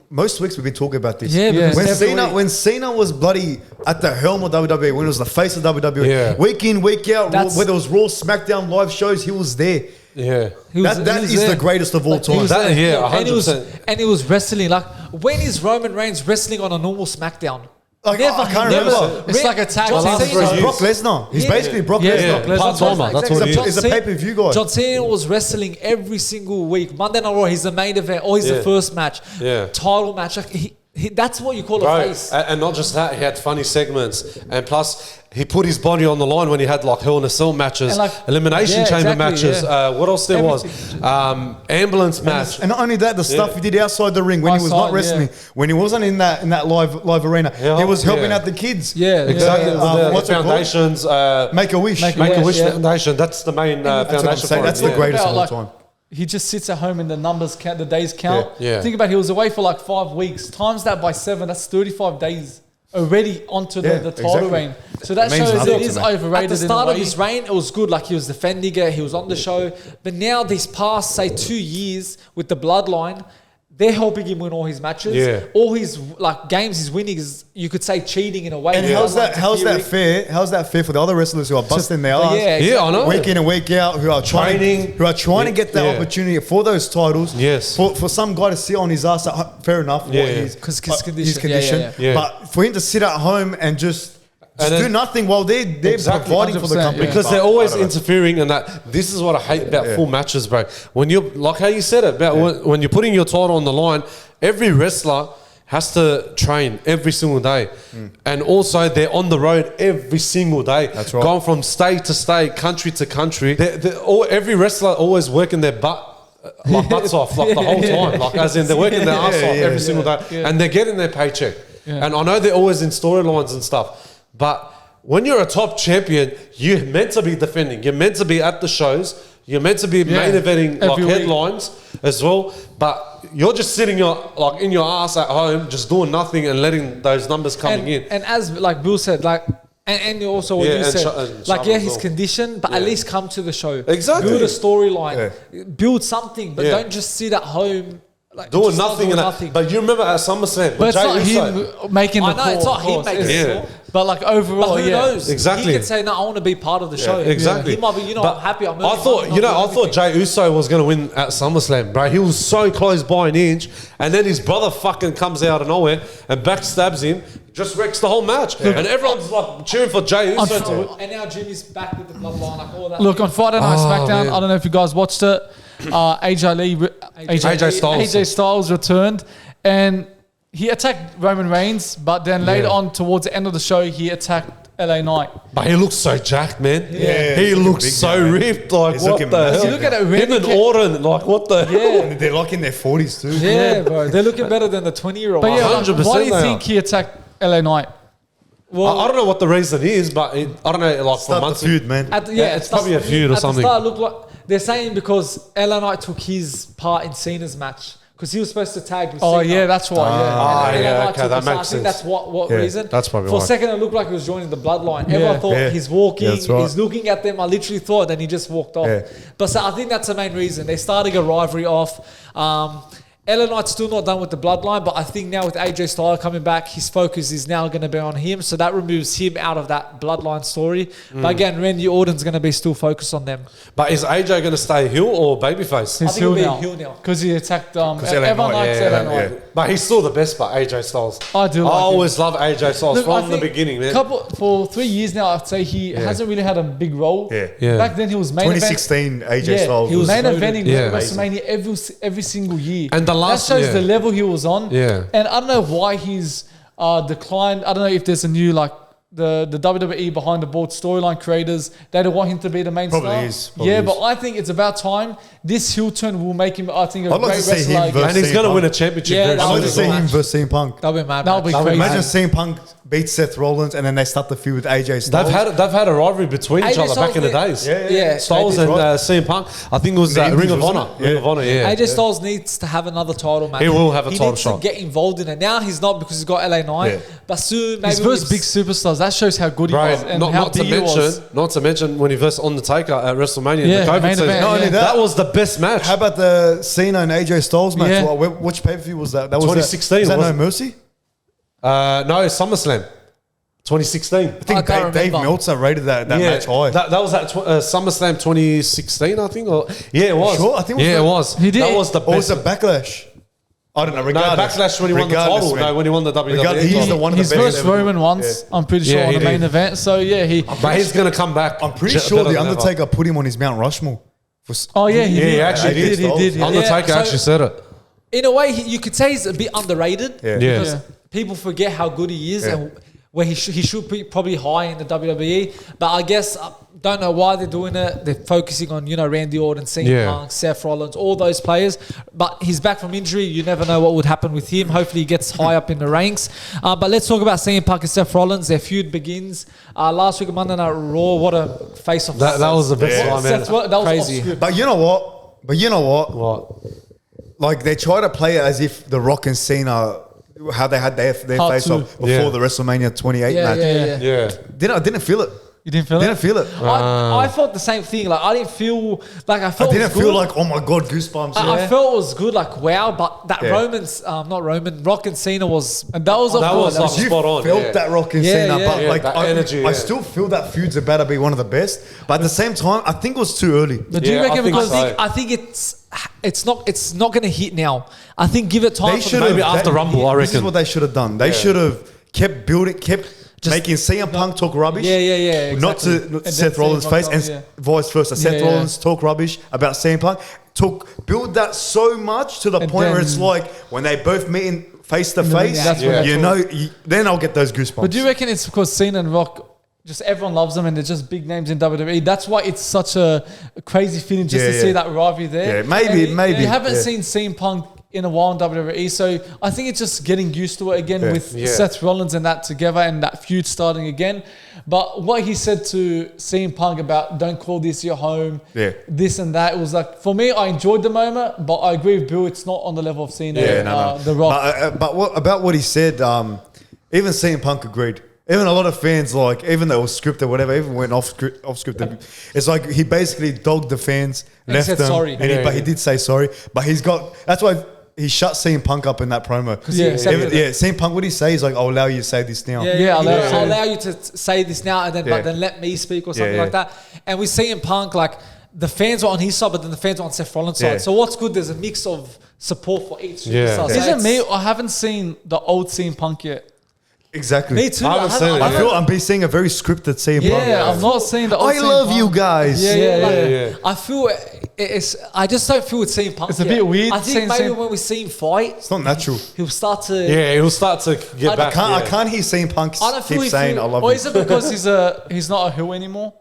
most weeks we've been talking about this. Yeah, because When every Cena, week- when Cena was bloody at the helm of WWE, when it was the face of WWE, Yeah. week in, week out, That's- whether it was Raw, SmackDown, live shows, he was there. Yeah. That is there. the greatest of all Like, he time. was That- there. yeah, and he was 100%. and he was wrestling. Like, when is Roman Reigns wrestling on a normal SmackDown? Like, I can't remember. It's like a tag John team. Cena- It's Brock Lesnar. He's Yeah. basically Brock Yeah, Lesnar. Brock Lesnar. Part-timer, that's what he is. He's a pay-per-view guy. John Cena was wrestling every single week. Monday Night Raw, he's the main event, or he's the Yeah. first match. Yeah. Title match. Like, that's what you call a Bro, face. and not just that, he had funny segments, and plus he put his body on the line when he had like Hell in a Cell matches, And, like, elimination yeah, chamber exactly, matches. yeah. What else there was? Ambulance match. And not only that, the stuff he did outside the ring when he was not Outside, wrestling, when he wasn't in that live arena, Yeah, he was helping yeah. out the kids. Yeah, Exactly. yeah. The What's it called? foundations. Make a wish. Make a Make a Wish yeah. Foundation. That's the main That's what I'm foundation saying. for That's it. the greatest of all Like, time. he just sits at home and the numbers count, the days count. Yeah. Yeah. Think about it, he was away for like 5 weeks. Times that by 7, that's 35 days already onto Yeah, the title exactly. reign. So that It means shows nothing it to is me. overrated. At the in start a of way. his reign, it was good. Like, he was defending it, he was on the show. But now, these past, say, 2 years with the bloodline, they're helping him win all his matches. Yeah. All his like games he's winning is, you could say, cheating in a way. And how's that fair? How's that fair for the other wrestlers who are busting their ass? Yeah, I know. Week in and week out, who are trying to get that opportunity for those titles. Yes. For some guy to sit on his ass, fair enough. Because his condition. Yeah. But for him to sit at home and just do nothing while they're providing for the 100%, company. Because they're always interfering, and this is what I hate about full matches, bro. When you're like how you said it about when you're putting your title on the line, every wrestler has to train every single day, and also they're on the road every single day. That's right. Going from state to state, country to country. Every wrestler always working their butts off like the whole time, like as in they're working their ass off every single day, and they're getting their paycheck. Yeah. And I know they're always in storylines and stuff. But when you're a top champion, you're meant to be defending. You're meant to be at the shows. You're meant to be main eventing like headlines as well. But you're just sitting in your ass at home, just doing nothing and letting those numbers coming in. And as like Bill said, like and also what you said, like his condition, but at least come to the show. Exactly. Build a storyline. Build something, but don't just sit at home. Like doing nothing. But you remember at SummerSlam, but it's not him making the call. I know, it's not him making the call. But like overall, but who knows? Exactly. He could say, "No, I want to be part of the show." Exactly. He might be, I'm happy. I'm I thought Jey Uso was going to win at SummerSlam, bro. He was so close by an inch, and then his brother fucking comes out of nowhere and backstabs him, just wrecks the whole match, and everyone's like cheering for Jey Uso. And now Jimmy's back with the bloodline, like all that. Look, on Friday Night SmackDown, I don't know if you guys watched it. AJ Styles returned, and he attacked Roman Reigns, but then later on towards the end of the show, he attacked LA Knight. But he looks so jacked, man. Yeah, he looks so ripped. Like, he's what the hell? You look at it, him and Orton, like, what the hell? And they're like in their 40s too. Yeah, bro. They're looking better than the 20-year-old. But yeah, 100% why do you think he attacked LA Knight? Well, I don't know what the reason is, but I don't know, like, for months. Feud, man. It's probably a feud or something. At the start, look like they're saying because LA Knight took his part in Cena's match. Because he was supposed to tag with Cena. Oh, yeah, that's why. Okay, that makes sense. I think that's what reason. That's probably For why. a second, it looked like he was joining the bloodline. Everyone thought he's walking, he's looking at them. I literally thought, and he just walked off. Yeah. But so I think that's the main reason. They're starting a rivalry off. LA Knight's still not done with the bloodline, but I think now with AJ Styles coming back, his focus is now going to be on him. So that removes him out of that bloodline story. But again, Randy Orton's going to be still focused on them. But is AJ going to stay heel or babyface? I think he'll be heel now. Because he attacked everyone likes LA Knight. But he's still the best part, AJ Styles. I do like I always love AJ Styles. Look, from the beginning, man. For 3 years now, I'd say he hasn't really had a big role. Yeah. Back then, he was main 2016 AJ Styles. He was main eventing Yeah. WrestleMania every single year. And the last that shows the level he was on. Yeah. And I don't know why he's declined. I don't know if there's a new the WWE behind the board storyline creators. They don't want him to be the main star. But I think it's about time. This heel turn will make him, I think, a great wrestler. And he's going to win a championship. Yeah, very I'd like to soon. see him versus CM Punk. That'll be mad. That'll be crazy. Imagine CM Punk beats Seth Rollins and then they start the feud with AJ Styles. They've had a rivalry between each AJ other back in the days. Yeah. Styles and CM Punk. I think it was Ring of Honor. Ring of Honor, yeah. AJ Styles needs to have another title match. He will have a title shot. He needs to get involved in it. Now he's not because he's got LA Knight. Yeah. But soon, maybe His first big superstars. That shows how good he was and how big he was. Not to mention when he versed Undertaker at WrestleMania in the COVID main season. event, Not only That was the best match. How about the Cena and AJ Styles match? Yeah. Which pay-per-view was that? That was 2016, Was that wasn't No Mercy? No, SummerSlam. 2016. I think Dave Meltzer rated that match high. That was at SummerSlam 2016, I think. It was. Sure, I think it was it was. He did. That was the best. Or was it Backlash? I don't know. Regardless, Backlash when he won the title. No, when he won the WWE He's title. the one of the His best first ever. Roman once, I'm pretty sure, on the main event. So, he... But he's going to come back. I'm pretty sure The Undertaker put him on his Mount Rushmore. Oh, yeah, he did. He actually He did. Undertaker actually said it. in a way, you could say he's a bit underrated. Yeah. Because Yeah. people forget how good he is and where he should be probably high in the WWE. But I guess don't know why they're doing it. They're focusing on, Randy Orton, CM Punk, Seth Rollins, all those players. But he's back from injury. You never know what would happen with him. Hopefully he gets high up in the ranks. But let's talk about CM Punk and Seth Rollins. Their feud begins. Last week on Monday Night Raw, what a face-off. That was the best one, man. That was Crazy. But you know what? What? Like they try to play it as if The Rock and Cena, how they had their face off before the WrestleMania 28 match. Yeah. Yeah. I didn't feel it. You didn't feel it? Didn't feel it. I felt the same thing. Like I didn't feel like I felt. I didn't it was feel good. like, oh my God, goosebumps. I felt it was good, like wow, but that Yeah. not Roman, Rock and Cena was, And that was You spot on. felt Yeah. that Rock and Yeah, Cena, yeah. but Yeah, like that I, energy, I yeah. still feel that feud's about to be one of the best. But at the same time, I think it was too early. But do you Yeah, reckon I think because so. I think it's not going to hit now. I think give it time. They for should the- Maybe have after Rumble, I This is reckon. what they should have done. They should have kept building, making CM Punk talk rubbish. Yeah, Not exactly. to then Seth Rollins' CM face, Punk, and yeah. vice versa. Seth Yeah. Rollins talk rubbish about CM Punk. Build that so much to the And point where it's then- like when they both meet in face to then face, that's when you they know, then I'll get those goosebumps. But do you reckon it's because Cena and Rock, just everyone loves them and they're just big names in WWE? That's why it's such a crazy feeling just to see that rivalry there. Yeah, maybe, And maybe, You haven't yeah. seen CM Punk in a while in WWE, so I think it's just getting used to it again with Yeah. Seth Rollins and that together and that feud starting again. But what he said to CM Punk about don't call this your home, this and that, it was like, for me, I enjoyed the moment, but I agree with Bill, it's not on the level of Cena and The Rock. But what about what he said? Even CM Punk agreed. Even a lot of fans, like, even though it was scripted, whatever, even went off script. It's like he basically dogged the fans, And left said them, sorry. but he did say sorry. But he's got. That's why he shut CM Punk up in that promo. Yeah. CM Punk. What did he say? He's like, "I'll allow you to say this now." Yeah, I'll yeah. allow you to say this now, and then but then let me speak or something Yeah, like that. And we see in Punk, like the fans were on his side, but then the fans were on Seth Rollins' side. Yeah. So what's good? There's a mix of support for each. Yeah. superstar. So Isn't it's- me? I haven't seen the old CM Punk yet. Exactly. Me too. I haven't seen it. I feel I'm seeing a very scripted CM Punk. Yeah, I've not seen the old I CM love Punk. you guys. Yeah. I feel it's. I just don't feel it's CM Punk. It's a yet. bit weird I think seeing maybe CM when we see him fight, It's not natural. he'll start to. Yeah, he'll start to get back. I can't hear CM Punk I don't feel keep he saying feel- I love Or you. is it because he's not a heel anymore?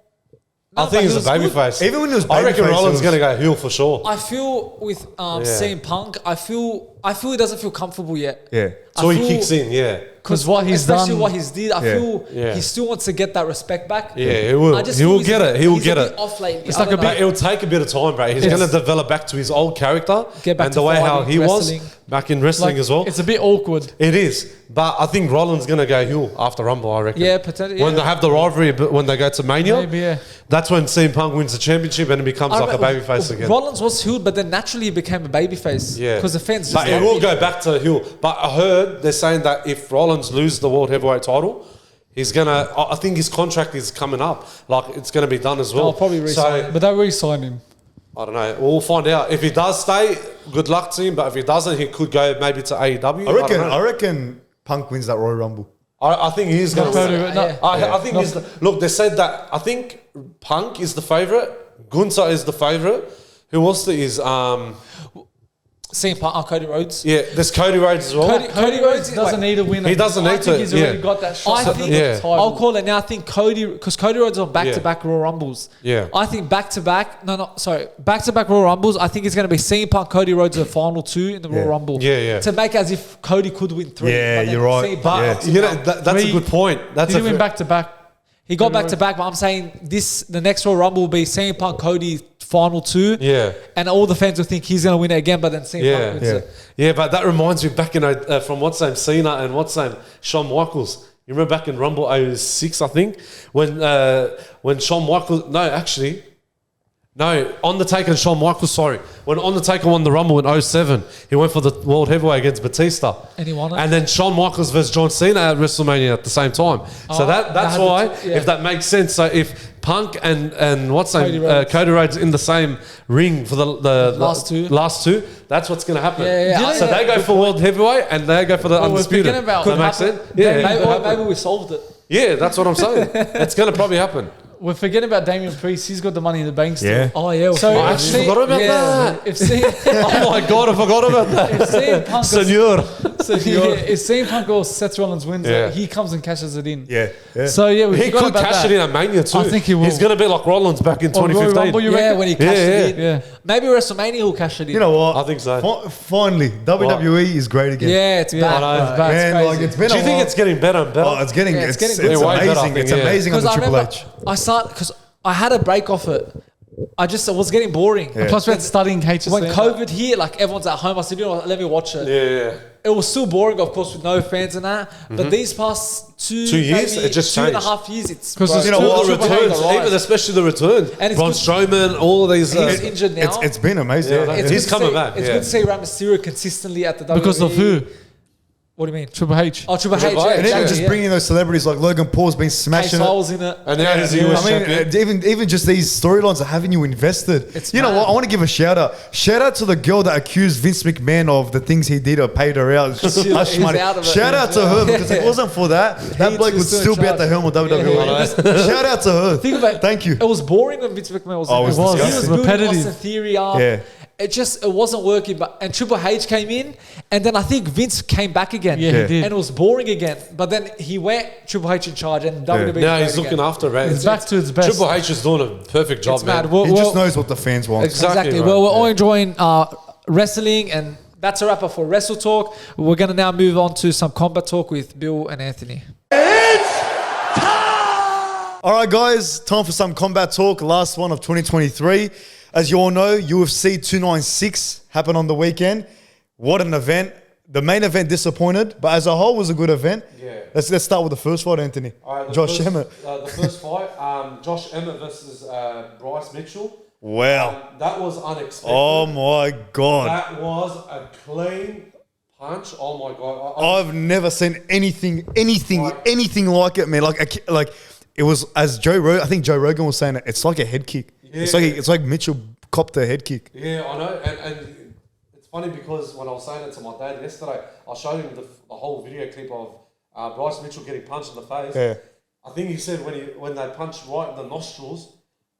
I think he's a but he was babyface. Even when he was I reckon babyface, Rollins it was- going to go heel for sure. I feel with CM Punk, I feel he doesn't feel comfortable yet. Yeah. So I he feel- kicks in, yeah. Because what he's especially done. what he's did, I Yeah. feel Yeah. he still wants to get that respect back. Yeah, he will. I just He feel will he's get a it. bit- He will he's get a it. bit off lately. It's I like don't a know. But it'll take a bit of time, bro. He's It's- going to develop back to his old character Get back and to the way how fighting, he wrestling. was back in wrestling as well. It's a bit awkward. It is, but I think Rollins going to go heel after Rumble. I reckon. Yeah, potentially. When they have the rivalry, but when they go to Mania, Maybe, yeah. that's when CM Punk wins the championship and it becomes like a babyface again. Rollins was healed, but then naturally he became a babyface. Yeah, because the fans. But Just it will go back to heel. But I heard they're saying that if Rollins loses the World Heavyweight title, he's gonna. I think his contract is coming up. Like it's gonna be done as well. I'll probably re-sign So But they re-signed him. I don't know. We'll find out. If he does stay, good luck to him. But if he doesn't, he could go maybe to AEW. I reckon Punk wins that Royal Rumble. I think he is going Cody, to. no, yeah. I think he's look. They said that. I think Punk is the favorite. Gunther is the favorite. Who else is? CM Punk, Cody Rhodes. Yeah, there's Cody Rhodes as well. Cody Rhodes doesn't need a win. He doesn't I need think to, He's already yeah. got that shot. I at think the Yeah. title. I'll call it now. I think Cody, because Cody Rhodes are back-to-back Royal Rumbles. Yeah. I think back-to-back. Back-to-back Royal Rumbles. I think it's going to be CM Punk, Cody Rhodes, the final two in the Royal Rumble. Yeah. To make as if Cody could win three. Yeah, But then you're right. CM Punk Yeah. knocks You him know, out. that's a good point. That's Did he a win back to back? He got back-to-back, but I'm saying the next Royal Rumble will be CM Punk, Cody, final two. Yeah. And all the fans will think he's going to win it again, but then CM Punk wins it. Yeah, but that reminds me back in from what's name Cena and what's name Shawn Michaels. You remember back in Rumble 06, I think, when Shawn Michaels Undertaker and Shawn Michaels, when Undertaker won the Rumble in 07, he went for the World Heavyweight against Batista. And he won it? And then Shawn Michaels versus John Cena at WrestleMania at the same time. So that's they had why, the two- yeah. if that makes sense. So if Punk and what's Cody name Rhodes. Cody Rhodes in the same ring for the last two, that's what's going to happen. Yeah. So they go for World Heavyweight and they go for the we're undisputed. thinking about- That Could makes happen. sense. Yeah, Maybe we solved it. yeah, that's what I'm saying. It's going to probably happen. We're forgetting about Damian Priest. He's got the money in the bank still. Yeah. Oh, yeah. So I if actually C- forgot about yeah, that. If CM Oh my God, I forgot about that. if CM Punk Senor. if CM Punk or Seth Rollins wins, Yeah. he comes and cashes it in. Yeah. So yeah, we He forgot could about cash that. it in at Mania too. I think he will. He's going to be like Rollins back in Or Royal 2015. Rumble, you Yeah, reckon? when he cashed it in. Yeah. Maybe WrestleMania he'll cash it in. You know what? I think so. Finally, WWE is great again. Yeah, it's Yeah, bad. I know. it's bad. Man, It's like crazy. it's been Do a you think while. it's getting better and better? Oh, it's getting Yeah, it's it's getting it's way better, I amazing. think, It's yeah. amazing on Because the I Triple remember H. because I had a break off it it was getting boring. And plus, we had studying HSC. When COVID hit, like everyone's at home, I said, let me watch it. Yeah. It was still boring, of course, with no fans and that. But these past 2 years, it just two and a changed. half years, it's because you know what, the returns, even especially the return. And it's Braun good- Strowman, all of these. He's injured now. It's been amazing. Yeah. It's He's good to coming see- back, It's yeah. good to see Rey Mysterio consistently at the WWE. because of who? What do you mean? Triple H. Oh, Triple H. Triple H, Yeah, And even exactly, just bringing those celebrities like Logan Paul's been Case smashing it. Holes in it. And now he's the I US mean, champion. even just these storylines are having you invested. It's You know mad. what? I want to give a shout out. Shout out to the girl that accused Vince McMahon of the things he did or paid her out. It's just hush He's money. out of it. Shout out to her because if it wasn't for that, that bloke would still still be at the charged. helm of WWE. Shout out to her. Think about it. Thank you. It was boring when Vince McMahon was Oh, in it it. was He was disgusting. building Repetitive. Austin Theory up. Yeah. It wasn't working. But and Triple H came in, and then I think Vince came back again. Yeah, he did. And it was boring again. But then he went Triple H in charge, and WWE. Now he's again. looking after it. It's back to its best. Triple H is doing a perfect job, It's man. mad. Well, He well, just knows what the fans want. Exactly. right. Well, we're all Yeah. enjoying wrestling, and that's a wrap up for Wrestle Talk. We're going to now move on to some combat talk with Bill and Anthony. All right, guys, time for some combat talk. Last one of 2023. As you all know, UFC 296 happened on the weekend. What an event. The main event disappointed, but as a whole was a good event. Yeah. Let's start with the first fight, Anthony. All right, Josh Emmett. The first fight, Josh Emmett versus Bryce Mitchell. Wow. That was unexpected. Oh my God. That was a clean punch. Oh my God. I've never seen anything like it, man. Like it was, as I think Joe Rogan was saying it, it's like a head kick. Yeah. It's like Mitchell copped a head kick. Yeah, I know. And it's funny because when I was saying it to my dad yesterday, I showed him the whole video clip of Bryce Mitchell getting punched in the face. Yeah. I think he said when they punch right in the nostrils,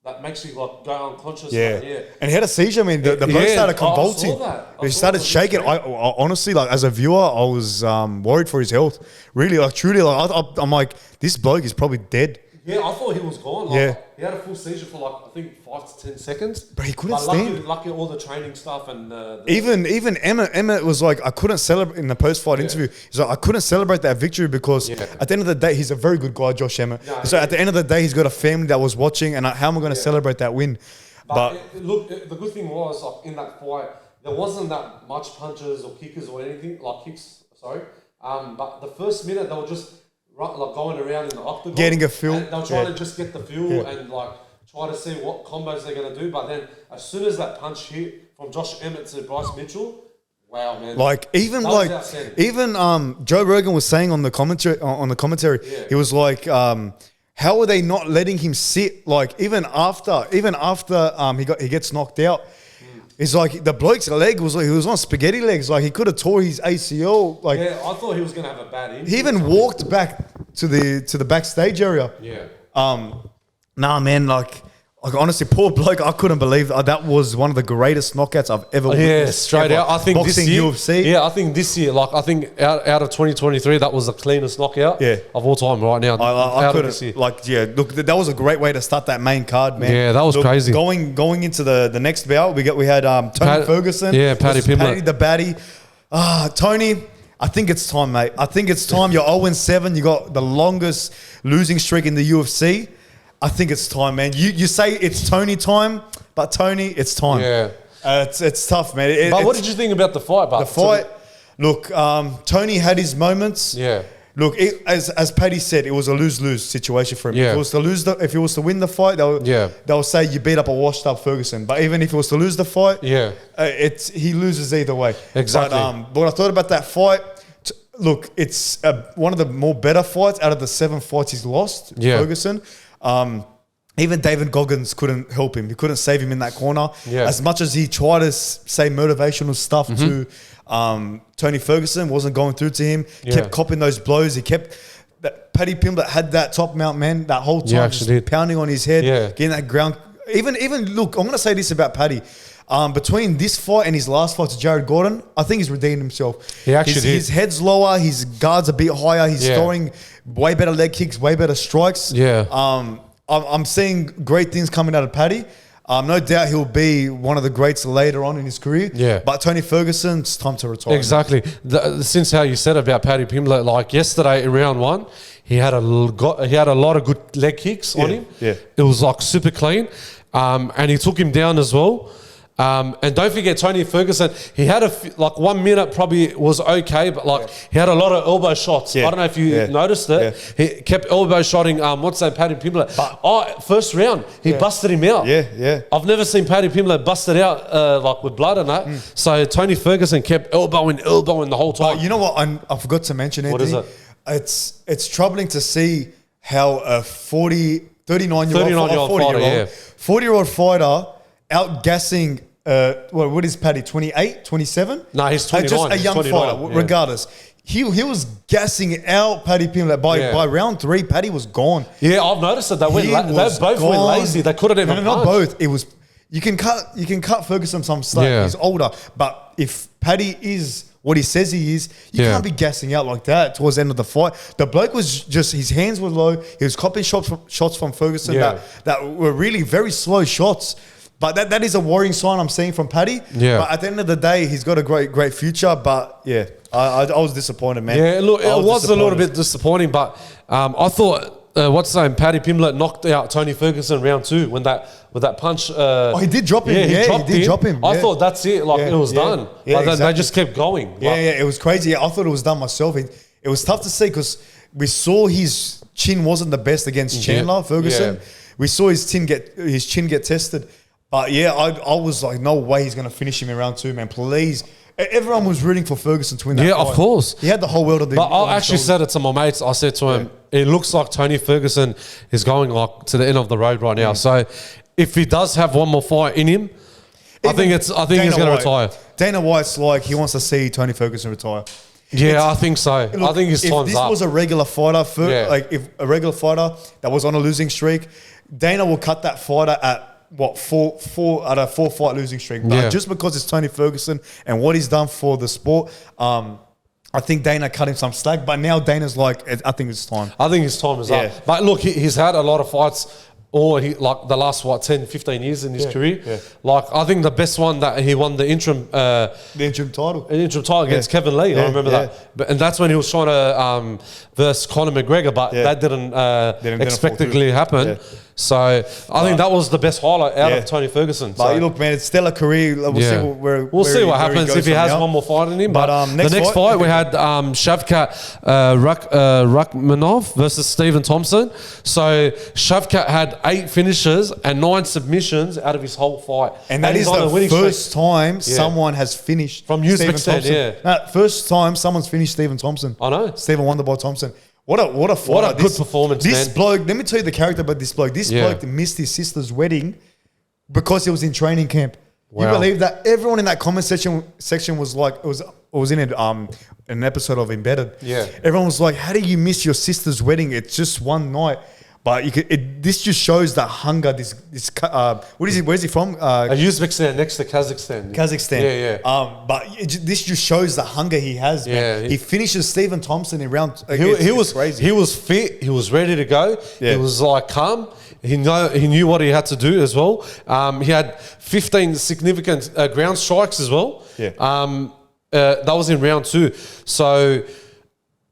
that makes you like go unconscious. Yeah. Like, yeah. And he had a seizure. I mean, the bloke Yeah, started I saw convulsing. that. I He saw started it on shaking. the I honestly, like, as a viewer, I was worried for his health. Really, like, truly, like, I'm like, this bloke is probably dead. Yeah, I thought he was gone. Like, Yeah. He had a full seizure for like, I think 5 to 10 seconds. But he couldn't But stand. lucky all the training stuff and Even Emmett was like, I couldn't celebrate in the post-fight interview. He's like, I couldn't celebrate that victory because at the end of the day, he's a very good guy, Josh Emmett. No, So at the end of the day, he's got a family that was watching, and how am I going to celebrate that win? But look, the good thing was like in that fight, there wasn't that much punches or kickers or anything like kicks. Sorry, but the first minute they were just like going around in the octagon, Getting a feel. And they were trying to just get the feel and like try to see what combos they're gonna do. But then as soon as that punch hit from Josh Emmett to Bryce Mitchell, wow, man! like even That was like outstanding. even Joe Rogan was saying on the commentary, he was like, how are they not letting him sit? Like even after he gets knocked out. It's like the bloke's leg was like he was on spaghetti legs. Like he could have tore his ACL. Like yeah, I thought he was gonna have a bad injury. he even walked back to the backstage area. Yeah. Nah, man. Like honestly, poor bloke. I couldn't believe that was one of the greatest knockouts I've ever Yeah, witnessed. straight ever. out. I think boxing this year, UFC. Yeah, I think this year, like I think out of 2023, that was the cleanest knockout Yeah. of all time right now. I out of this couldn't year. like look, that was a great way to start that main card, man. Yeah, that was Look, crazy. Going into the next bout, we had Tony Ferguson, yeah, Paddy versus Pimblett. Paddy the Baddie. Tony, I think it's time, mate. I think it's time. You're 0-7. You got the longest losing streak in the UFC. I think it's time, man. You say it's Tony time, but Tony, it's time. Yeah. It's tough, man. But what did you think about the fight? But the fight? Look, Tony had his moments. Yeah. Look, as Paddy said, it was a lose-lose situation for him. Yeah. If he was to win the fight, they'll say you beat up a washed-up Ferguson. But even if he was to lose the fight, Yeah. He loses either way. Exactly. But what I thought about that fight, look, it's one of the more better fights out of the 7 fights he's lost. Yeah. Ferguson. Even David Goggins couldn't help him. He couldn't save him in that corner. Yeah. As much as he tried to say motivational stuff to Tony Ferguson, wasn't going through to him. Yeah. Kept copping those blows. He kept... Paddy Pimblett had that top mount, man, that whole time. actually just did. pounding on his head. Yeah. Getting that ground... Even look, I'm going to say this about Paddy. Between this fight and his last fight to Jared Gordon, I think he's redeemed himself. He actually did. His head's lower, his guard's a bit higher, he's throwing way better leg kicks, way better strikes. Yeah. I'm seeing great things coming out of Paddy. No doubt he'll be one of the greats later on in his career. Yeah. But Tony Ferguson, it's time to retire. Exactly. Since how you said about Paddy Pimblett, like yesterday in round 1, he had a lot of good leg kicks on him. Yeah. It was like super clean. and he took him down as well. And don't forget Tony Ferguson. He had 1 minute probably was okay, but he had a lot of elbow shots. I don't know if you noticed it. He kept elbow shotting. What's that, Paddy Pimblett? First round he busted him out. I've never seen Paddy Pimblett busted out with blood and that. So Tony Ferguson kept elbowing the whole time. You know what? I forgot to mention, Anthony. What is it? It's troubling to see how a 39-year-old fighter, 40-year-old fighter outgassing. What is Paddy? 28, 27? No, he's 29. Just a young fighter, regardless. He was gassing out Paddy Pimblett. By round 3, Paddy was gone. Yeah, I've noticed that they both went lazy. They couldn't even punch. Not both. It was you can cut Ferguson some slack. He's older, but if Paddy is what he says he is, you can't be gassing out like that towards the end of the fight. The bloke was just, his hands were low. He was copping shots from Ferguson that were really very slow shots. But that is a worrying sign I'm seeing from Paddy. Yeah. But at the end of the day, he's got a great future. But I was disappointed, man. Yeah, look, it was a little bit disappointing. But I thought, Paddy Pimblett knocked out Tony Ferguson round 2 with that punch. He did drop him. He did drop him. I thought that's it. It was done. But then they just kept going. It was crazy. I thought it was done myself. It was tough to see because we saw his chin wasn't the best against Chandler Ferguson. Yeah. We saw his chin get tested. But I was like, no way he's going to finish him in round 2, man. Please. Everyone was rooting for Ferguson to win that fight. Of course. He had the whole world of the... But I actually said it to my mates. I said to him, it looks like Tony Ferguson is going to the end of the road right now. So if he does have one more fight in him, I think he's going to retire. Dana White's like, he wants to see Tony Ferguson retire. Yeah, I think so. Look, I think his time's up. If this was a regular fighter, if a regular fighter that was on a losing streak, Dana will cut that fighter at four out of 4 fight losing streak. But just because it's Tony Ferguson and what he's done for the sport, I think Dana cut him some slack. But now Dana's like, I think it's time. I think his time is up. But look, he's had a lot of fights. Or the last 10, 15 years in his career. I think the best one that he won the interim title. An interim title against Kevin Lee. I remember that. And that's when he was trying to verse Conor McGregor, but that didn't expectedly happen. So I think that was the best highlight out of Tony Ferguson. But look, man, it's still a career. We'll see what happens if he has one more fight in him. But the next fight we had Shavkat Rakhmonov versus Stephen Thompson. So Shavkat had 8 finishes and 9 submissions out of his whole fight. And that is the first time someone has finished from Uzbekistan. First time someone's finished Stephen Thompson. I know. Stephen Wonderboy Thompson. What a fight. What a good performance, this man. bloke, let me tell you the character about this bloke. This bloke missed his sister's wedding because he was in training camp. Wow. You believe that? Everyone in that comment section was like, it was in an episode of Embedded. Yeah. Everyone was like, how do you miss your sister's wedding? It's just one night. But this just shows the hunger. What is he? Where's he from? Uzbekistan, next to Kazakhstan. Yeah. But this just shows the hunger he has. Man. He finishes Stephen Thompson in round. He was crazy. He was fit. He was ready to go. He was calm. He knew what he had to do as well. He had 15 significant ground strikes as well. Yeah. That was in round 2. So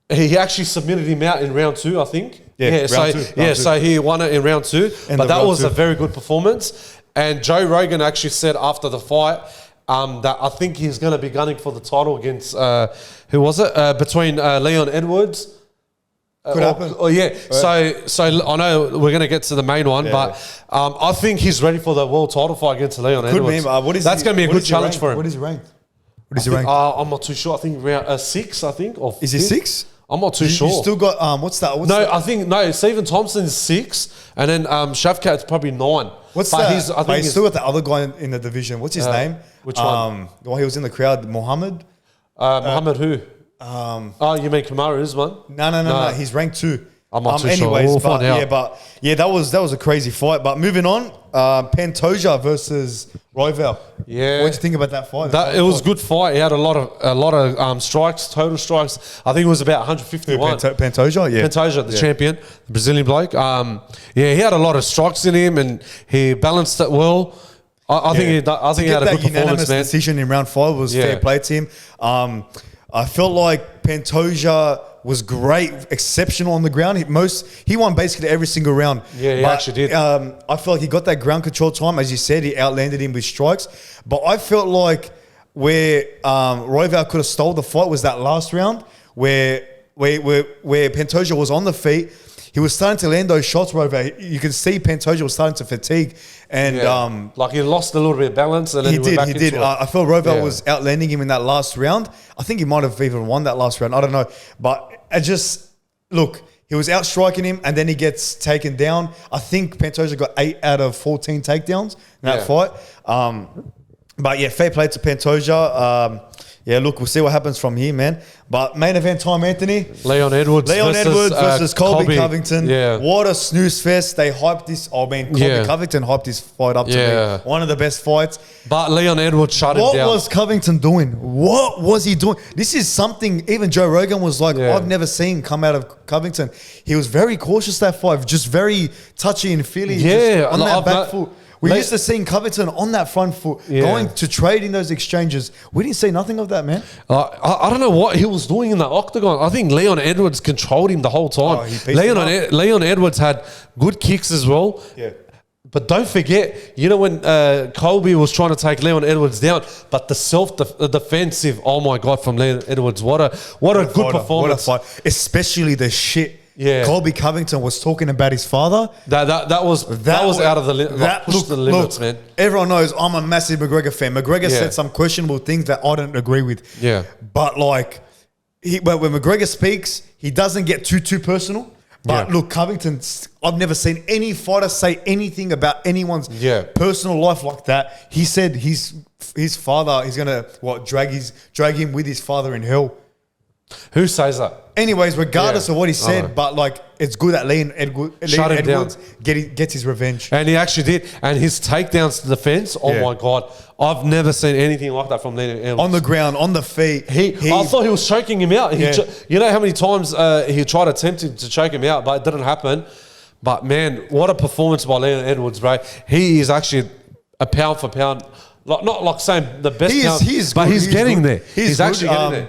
he actually submitted him out in round 2, I think. So he won it in round 2. But that was a very good performance. And Joe Rogan actually said after the fight that I think he's going to be gunning for the title against, who was it? Between Leon Edwards. Could happen. So I know we're going to get to the main one, but I think he's ready for the world title fight against Leon Edwards. That's going to be a good challenge for him. What is he ranked? I'm not too sure. I think around 6, I think. Or is he 6? I'm not too sure. You still got, I think Stephen Thompson's 6, and then Shavkat's probably 9. What's that? He's still got the other guy in the division. What's his name? Which one? Well, he was in the crowd. Mohammed? Mohammed who? You mean Kamaru is one? No. He's ranked 2. I'm not too sure. We'll find out. That was a crazy fight. But moving on, Pantoja versus Royval. Yeah. What did you think about that fight? It was a good fight. He had a lot of strikes, total strikes. I think it was about 151. Pantoja, yeah. Pantoja, the champion, the Brazilian bloke. He had a lot of strikes in him, and he balanced it well. I think he had a good performance, man. Decision in round 5 was fair play to him. I felt like Pantoja was great, exceptional on the ground. He won basically every single round. Yeah, he actually did. I felt like he got that ground control time. As you said, he outlanded him with strikes. But I felt like where Royval could have stole the fight was that last round where Pantoja was on the feet. He was starting to land those shots, Royval. You can see Pantoja was starting to fatigue. And like he lost a little bit of balance. And then he went back did. into it. I felt Royval was outlanding him in that last round. I think he might have even won that last round. I don't know. But he was outstriking him and then he gets taken down. I think Pantoja got 8 out of 14 takedowns in that fight. But yeah, fair play to Pantoja. We'll see what happens from here, man. But main event time, Anthony. Leon Edwards versus Colby Covington. Yeah. What a snooze fest. They hyped this. Colby Covington hyped this fight up to be one of the best fights. But Leon Edwards shut him down. What was Covington doing? What was he doing? This is something even Joe Rogan was like, I've never seen come out of Covington. He was very cautious that fight, just very touchy and feely. Yeah. On that back foot. We used to see Covington on that front foot, going to trade in those exchanges. We didn't see nothing of that, man. I don't know what he was doing in that octagon. I think Leon Edwards controlled him the whole time. Leon Edwards had good kicks as well. Yeah. But don't forget, when Colby was trying to take Leon Edwards down, but the defensive, oh my God, from Leon Edwards, what a good performance. What a fight. Especially the shit. Yeah. Colby Covington was talking about his father. That was out of the limits, man. Everyone knows I'm a massive McGregor fan. McGregor said some questionable things that I don't agree with. Yeah. But but when McGregor speaks, he doesn't get too personal. But look, Covington, I've never seen any fighter say anything about anyone's personal life like that. He said his father, he's gonna drag him with his father in hell. Who says that? Anyways, regardless of what he said, but it's good that Leon Edwards gets his revenge. And he actually did. And his takedowns to the fence, my God. I've never seen anything like that from Leon Edwards. On the ground, on the feet. I thought he was choking him out. You know how many times he tried attempting to choke him out, but it didn't happen. But man, what a performance by Leon Edwards, bro. He is actually a pound for pound. Not like saying the best, but he's getting there. He's actually getting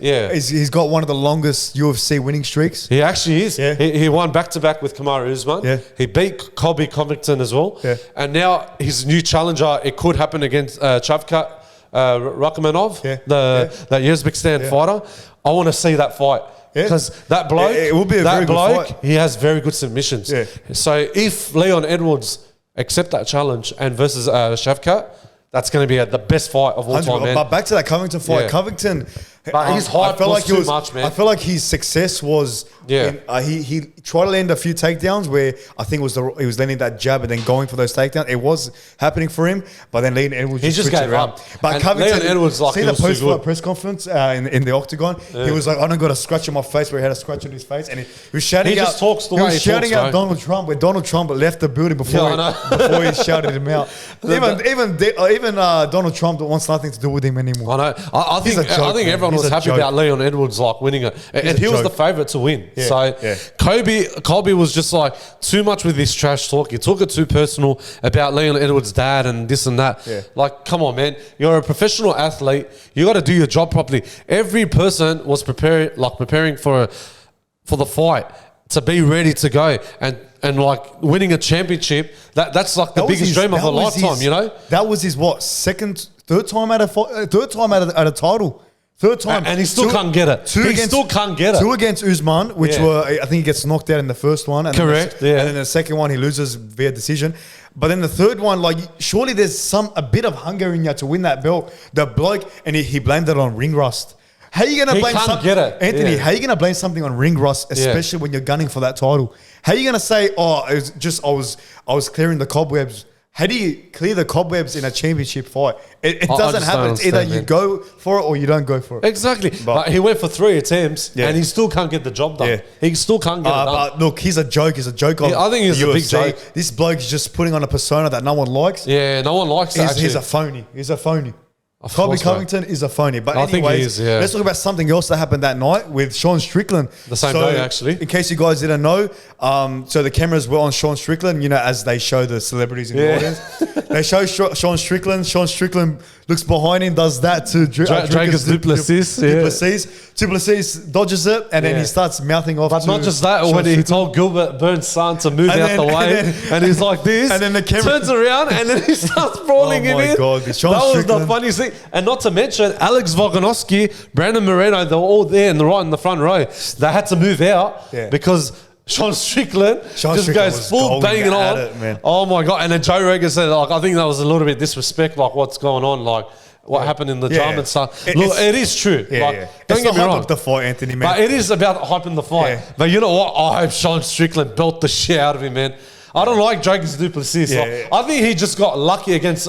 there. He's got one of the longest UFC winning streaks. He actually is. Yeah. He won back-to-back with Kamaru Usman. Yeah. He beat Colby Covington as well. Yeah. And now his new challenger, it could happen against Shavkat Rakhmonov, that Uzbekistan fighter. I want to see that fight. Because that bloke, it will be a very good fight. He has very good submissions. Yeah. So if Leon Edwards accept that challenge and versus Shavkat, that's going to be the best fight of all time, man. But back to that Covington fight. Yeah. Covington, but his hype was too much, man. I feel like his success was... he tried to land a few takedowns where I think he was landing that jab and then going for those takedowns. It was happening for him, but then Leon Edwards just gave up. But and Covington, Leon Edwards, see the post-fight press conference in the octagon? Yeah. He was like, I don't got a scratch on my face, where he had a scratch on his face. And he was shouting out... He was shouting out Donald Trump, where Donald Trump left the building before he shouted him out. Even Donald Trump wants nothing to do with him anymore. I know. I think everyone was happy about Leon Edwards winning it, and he was the favourite to win. Yeah. So Colby was just too much with his trash talk. He took it too personal about Leon Edwards' dad and this and that. Yeah. Come on, man. You're a professional athlete. You got to do your job properly. Every person was preparing for the fight to be ready to go and winning a championship. That's the biggest dream of a lifetime. That was his third time out of a title. Third time. And he still can't get it. Two against Usman, which I think he gets knocked out in the first one. And correct. And then the second one, he loses via decision. But then the third one, surely there's a bit of hunger in you to win that belt. The bloke, and he blamed it on ring rust. How are you going to blame something? Anthony, how are you going to blame something on ring rust, especially when you're gunning for that title? How are you going to say, it was just, I was clearing the cobwebs? How do you clear the cobwebs in a championship fight? It doesn't happen. It's either you go for it or you don't go for it. Exactly. But he went for 3 attempts and he still can't get the job done. Yeah. He still can't get it done. But look, he's a joke. He's a joke on I think he's a big joke. This bloke is just putting on a persona that no one likes. Yeah, no one likes that. He's a phony. He's a phony. Colby Covington is a phony. But anyways, let's talk about something else that happened that night with Sean Strickland. The same day, actually. In case you guys didn't know, so the cameras were on Sean Strickland, as they show the celebrities in the audience. They show Sean Strickland. Sean Strickland looks behind him, does that to Dricus Duplessis dodges it, and then he starts mouthing off. But not just that, when he told Gilbert Burns' son to move out the way, and he's like this, and then the camera turns around, and then he starts brawling in it. God, that was the funniest thing. And not to mention, Alex Volkanovski, Brandon Moreno, they were all there in the front row. They had to move out because Sean Strickland goes full banging on. Oh my God. And then Joe Rogan said, like, I think that was a little bit disrespect, like what's going on, like what happened in the drum and stuff. Look, it is true. Don't get me wrong. The fight, Anthony, man. But it is about hyping the fight. But you know what? I hope Sean Strickland belt the shit out of him, man. I don't like Dricus Duplessis. I think he just got lucky against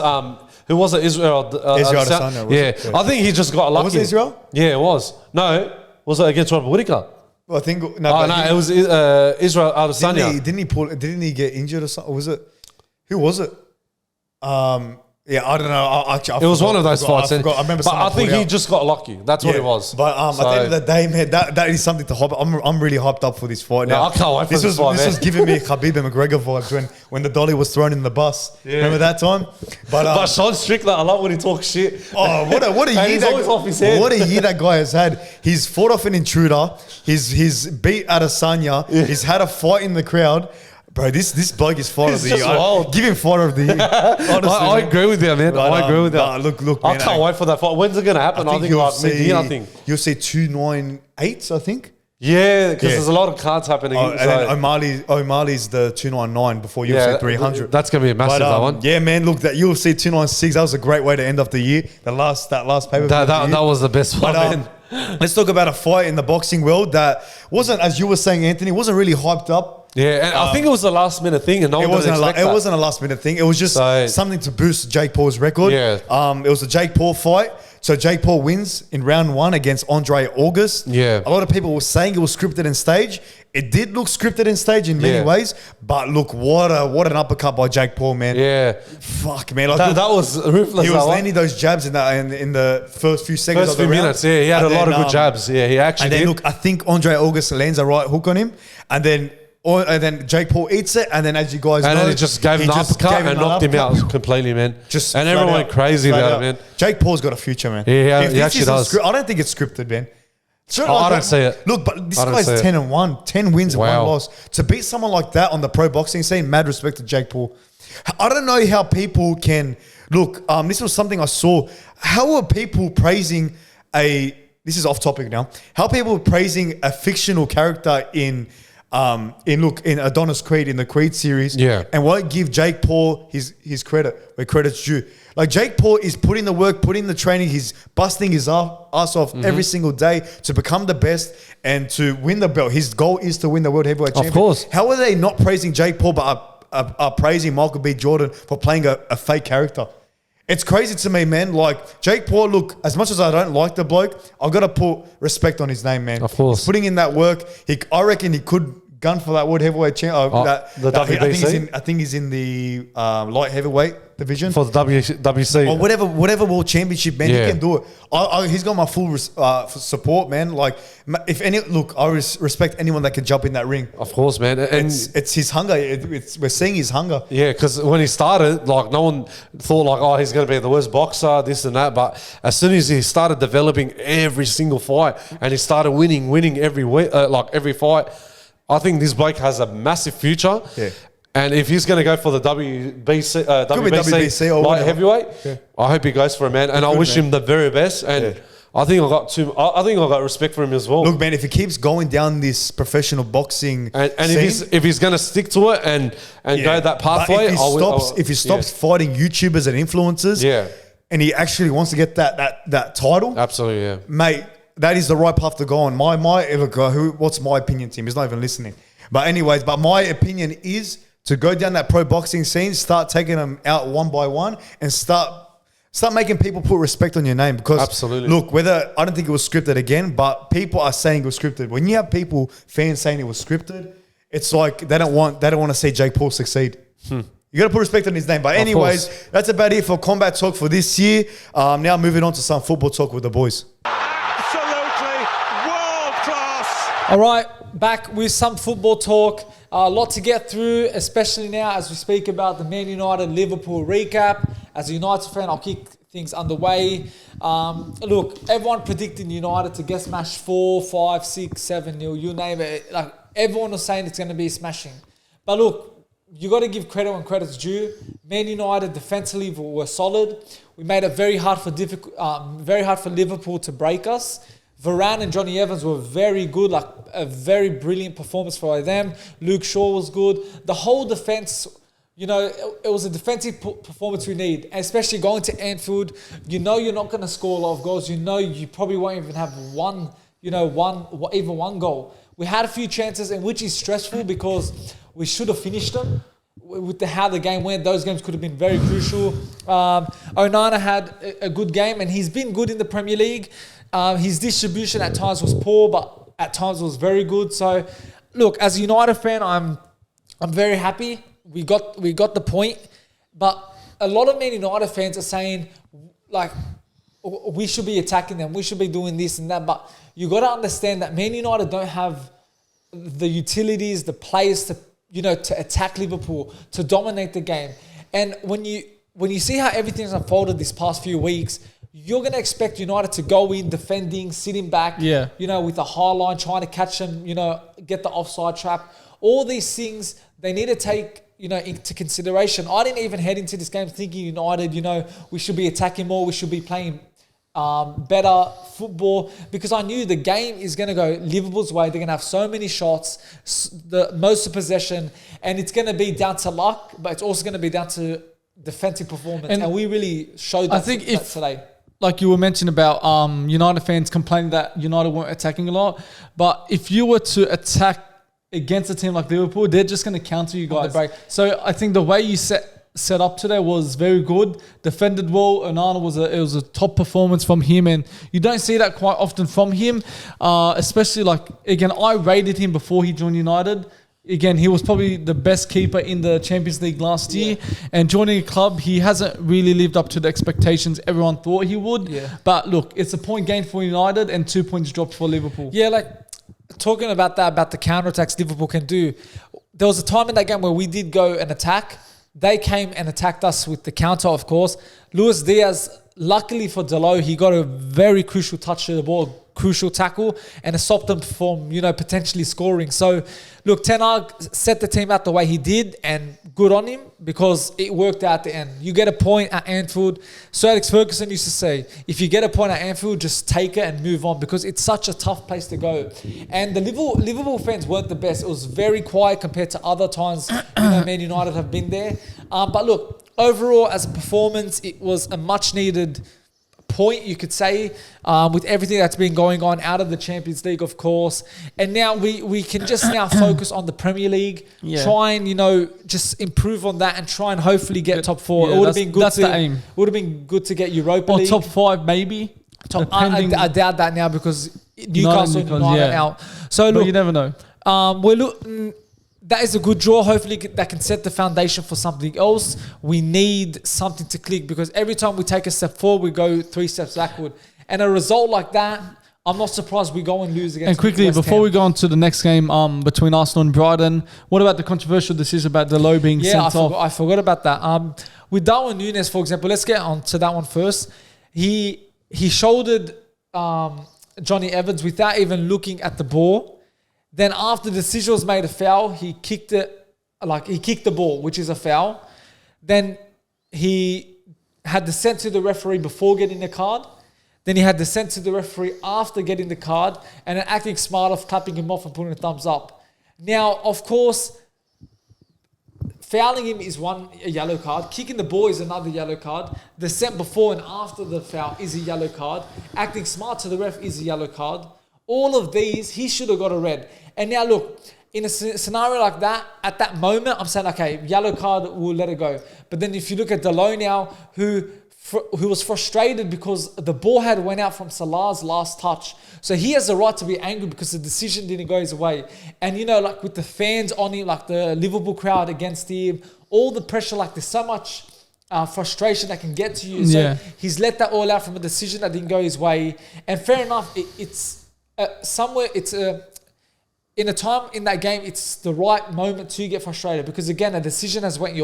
who was it? Israel Adesanya. I think he just got lucky. Was it Israel? Yeah, it was. No, was it against Robert Whittaker? Well, I think it was Israel Adesanya. Didn't he get injured or something? Was it? Who was it? Yeah, I don't know. It was one of those fights. I remember. But I think he just got lucky. That's what it was. But at the end of the day, man, that is something to hype. I'm really hyped up for this fight now. I can't wait for this fight. This was giving me Khabib and McGregor vibes when the dolly was thrown in the bus. Yeah. Remember that time? But Sean Strickland, I love when he talks shit. Oh, what a year! He's always off his head. What a year that guy has had. He's fought off an intruder. He's beat Adesanya. He's had a fight in the crowd. Bro, this bloke is fighter of the year. Give him fighter of the year. Honestly, I agree with you, man. I agree with you. Look, man. I can't wait for that fight. When's it going to happen? I think like mid-year, I think. You'll see 298, I think. Yeah, because there's a lot of cards happening. And then O'Malley's the 299 before UFC 300. That's going to be a massive, that one. Yeah, man, look, that UFC 296, that was a great way to end off the year. That last paper. That was the best fight, man. Let's talk about a fight in the boxing world that wasn't, as you were saying, Anthony, wasn't really hyped up. Yeah, and I think it was a last minute thing, and no one didn't expect that. It wasn't a last minute thing. It was just something to boost Jake Paul's record. Yeah. It was a Jake Paul fight. So Jake Paul wins in round 1 against Andre August. Yeah. A lot of people were saying it was scripted and staged. It did look scripted and staged in many ways, but look, what an uppercut by Jake Paul, man. Yeah. Fuck, man. Like, that was ruthless. He was landing those jabs in the first few seconds of the round. Minutes, yeah. He had a lot of good jabs. Yeah, he actually did. And then, look, I think Andre August lands a right hook on him, and then Jake Paul eats it, and then as you guys know, and then he just gave him an uppercut and knocked him out completely, man. And everyone went crazy about it, man. Jake Paul's got a future, man. Yeah, he actually does. I don't think it's scripted, man. I don't see it. Look, but this guy's 10-1, 10 wins and 1 loss. To beat someone like that on the pro boxing scene, mad respect to Jake Paul. I don't know how people can look. This was something I saw. How are people praising this is off topic now. How people praising a fictional character in Adonis Creed in the Creed series, and won't give Jake Paul his credit where credit's due. Like, Jake Paul is putting the work, putting the training, he's busting his ass off every single day to become the best and to win the belt. His goal is to win the World Heavyweight Championship. Of course. How are they not praising Jake Paul but are praising Michael B. Jordan for playing a fake character? It's crazy to me, man. Like, Jake Paul, look, as much as I don't like the bloke, I've got to put respect on his name, man. Of course. He's putting in that work. I reckon he could gun for that World Heavyweight Championship. WBC? I think he's in the light heavyweight division. For the WC. Or whatever world championship, man. He can do it. He's got my full support, man. Like, I respect anyone that can jump in that ring. Of course, man. And it's his hunger. We're seeing his hunger. Yeah, because when he started, like, no one thought, like, he's going to be the worst boxer, this and that. But as soon as he started developing every single fight and he started winning every week, every fight, I think this bloke has a massive future. Yeah. And if he's going to go for the WBC or light heavyweight, I hope he goes for it, man. And I wish him the very best. And I think I got respect for him as well. Look, man, if he keeps going down this professional boxing and if he's going to stick to it and go that pathway, if he stops fighting YouTubers and influencers, and he actually wants to get that title, absolutely, mate. That is the right path to go on. What's my opinion, Tim? He's not even listening. But anyways, my opinion is to go down that pro boxing scene, start taking them out one by one, and start making people put respect on your name. Because absolutely, look, I don't think it was scripted again, but people are saying it was scripted. When you have fans saying it was scripted, it's like they don't want to see Jake Paul succeed. You got to put respect on his name. But anyways, that's about it for Combat Talk for this year. Now moving on to some football talk with the boys. All right, back with some football talk. A lot to get through, especially now as we speak about the Man United Liverpool recap. As a United fan, I'll kick things underway. Look, everyone predicting United to get smashed 4, 5, 6, 7-0, you name it. Like everyone was saying it's going to be smashing. But look, you got to give credit when credit's due. Man United defensively were solid. We made it very hard for Liverpool to break us. Varane and Johnny Evans were very good, like a very brilliant performance for them. Luke Shaw was good. The whole defense, it was a defensive performance we need, and especially going to Anfield. You're not going to score a lot of goals. You probably won't even have even one goal. We had a few chances, and which is stressful because we should have finished them. With how the game went, those games could have been very crucial. Onana had a good game, and he's been good in the Premier League. His distribution at times was poor, but at times was very good. So, look, as a United fan, I'm very happy. We got the point, but a lot of Man United fans are saying like we should be attacking them, we should be doing this and that. But you got to understand that Man United don't have the utilities, the players to attack Liverpool, to dominate the game. And when you see how everything's unfolded this past few weeks, you're going to expect United to go in defending, sitting back, with a high line, trying to catch them, get the offside trap. All these things they need to take, into consideration. I didn't even head into this game thinking United, we should be attacking more, we should be playing better football, because I knew the game is going to go Liverpool's way. They're going to have so many shots, the most of possession, and it's going to be down to luck, but it's also going to be down to defensive performance. And we really showed that, today. Like you were mentioning about United fans complaining that United weren't attacking a lot, but if you were to attack against a team like Liverpool, they're just going to counter you guys. So I think the way you set up today was very good. Defended well. Onana was a top performance from him, and you don't see that quite often from him. Especially I rated him before he joined United. Again, he was probably the best keeper in the Champions League last year, and joining a club, he hasn't really lived up to the expectations everyone thought he would. Yeah. But look, it's a point gain for United and 2 points dropped for Liverpool. Yeah, talking about the counterattacks Liverpool can do. There was a time in that game where we did go and attack. They came and attacked us with the counter, of course. Luis Diaz, luckily for Delo, he got a very crucial touch to the ball, crucial tackle, and it stopped them from, potentially scoring. So, look, Ten Hag set the team out the way he did, and good on him, because it worked out at the end. You get a point at Anfield. Sir Alex Ferguson used to say, if you get a point at Anfield, just take it and move on, because it's such a tough place to go. And the Liverpool fans weren't the best. It was very quiet compared to other times Man United have been there. But look, overall, as a performance, it was a much-needed point, you could say, with everything that's been going on out of the Champions League, of course. And now we can just now focus on the Premier League, try and, just improve on that and try and hopefully get top 4. It would have been good. That's the aim. Would have been good to get Europa League. Or top 5, maybe. I doubt that now, because Newcastle United out. So look, but you never know. That is a good draw. Hopefully that can set the foundation for something else. We need something to click, because every time we take a step forward, we go 3 steps backward. And a result like that, I'm not surprised we go and lose against. And quickly, West before Ham. we go on to the next game between Arsenal and Brighton, what about the controversial decision about Delo being sent off? I forgot about that. With Darwin Núñez, for example, let's get on to that one first. He shouldered Johnny Evans without even looking at the ball. Then after the decision was made a foul, he kicked the ball, which is a foul. Then he had the sent to the referee before getting the card. Then he had the sent to the referee after getting the card, and then acting smart off, clapping him off and putting a thumbs up. Now, of course, fouling him is a yellow card. Kicking the ball is another yellow card. The sent before and after the foul is a yellow card. Acting smart to the ref is a yellow card. All of these, he should have got a red. And now look, in a scenario like that, at that moment, I'm saying, okay, yellow card, we'll let it go. But then if you look at Delo now, who was frustrated because the ball had went out from Salah's last touch. So he has the right to be angry because the decision didn't go his way. And, with the fans on him, like the Liverpool crowd against him, all the pressure, there's so much frustration that can get to you. So he's let that all out from a decision that didn't go his way. And fair enough, in a time in that game, it's the right moment to get frustrated, because again, a decision has went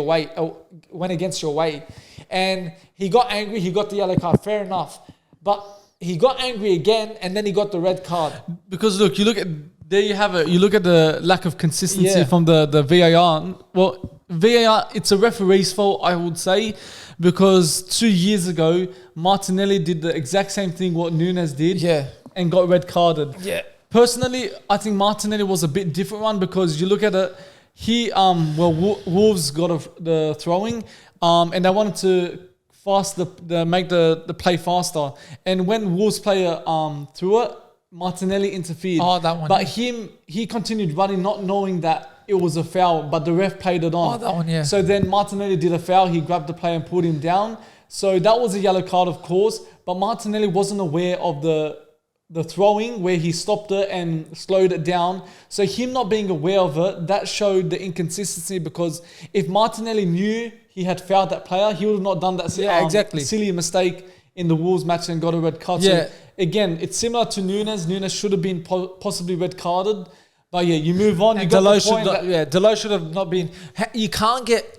against your way. and he got angry. He got the yellow card. Fair enough, but he got angry again, and then he got the red card. Because look, you look at there. You have it. You look at the lack of consistency from the VAR. Well, VAR, it's a referee's fault, I would say, because 2 years ago Martinelli did the exact same thing what Nunes did, and got red carded. Yeah. Personally, I think Martinelli was a bit different one because you look at it. Wolves got the throwing, and they wanted to make the play faster. And when Wolves player threw it, Martinelli interfered. Oh, that one. But he continued running, not knowing that it was a foul, but the ref played it on. Oh, that one, yeah. So then Martinelli did a foul. He grabbed the player and put him down. So that was a yellow card, of course. But Martinelli wasn't aware of the throwing where he stopped it and slowed it down. So him not being aware of it, that showed the inconsistency, because if Martinelli knew he had fouled that player, he would have not done that silly mistake in the Wolves match and got a red card. So again, it's similar to Nunes. Nunes should have been possibly red carded. But yeah, you move on. Delow should have not been. You can't get,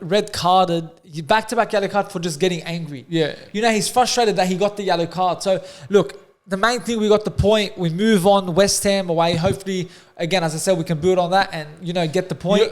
red carded, back-to-back yellow card for just getting angry. Yeah. He's frustrated that he got the yellow card. So look, the main thing, we got the point. We move on. West Ham away. Hopefully, again, as I said, we can build on that and, get the point.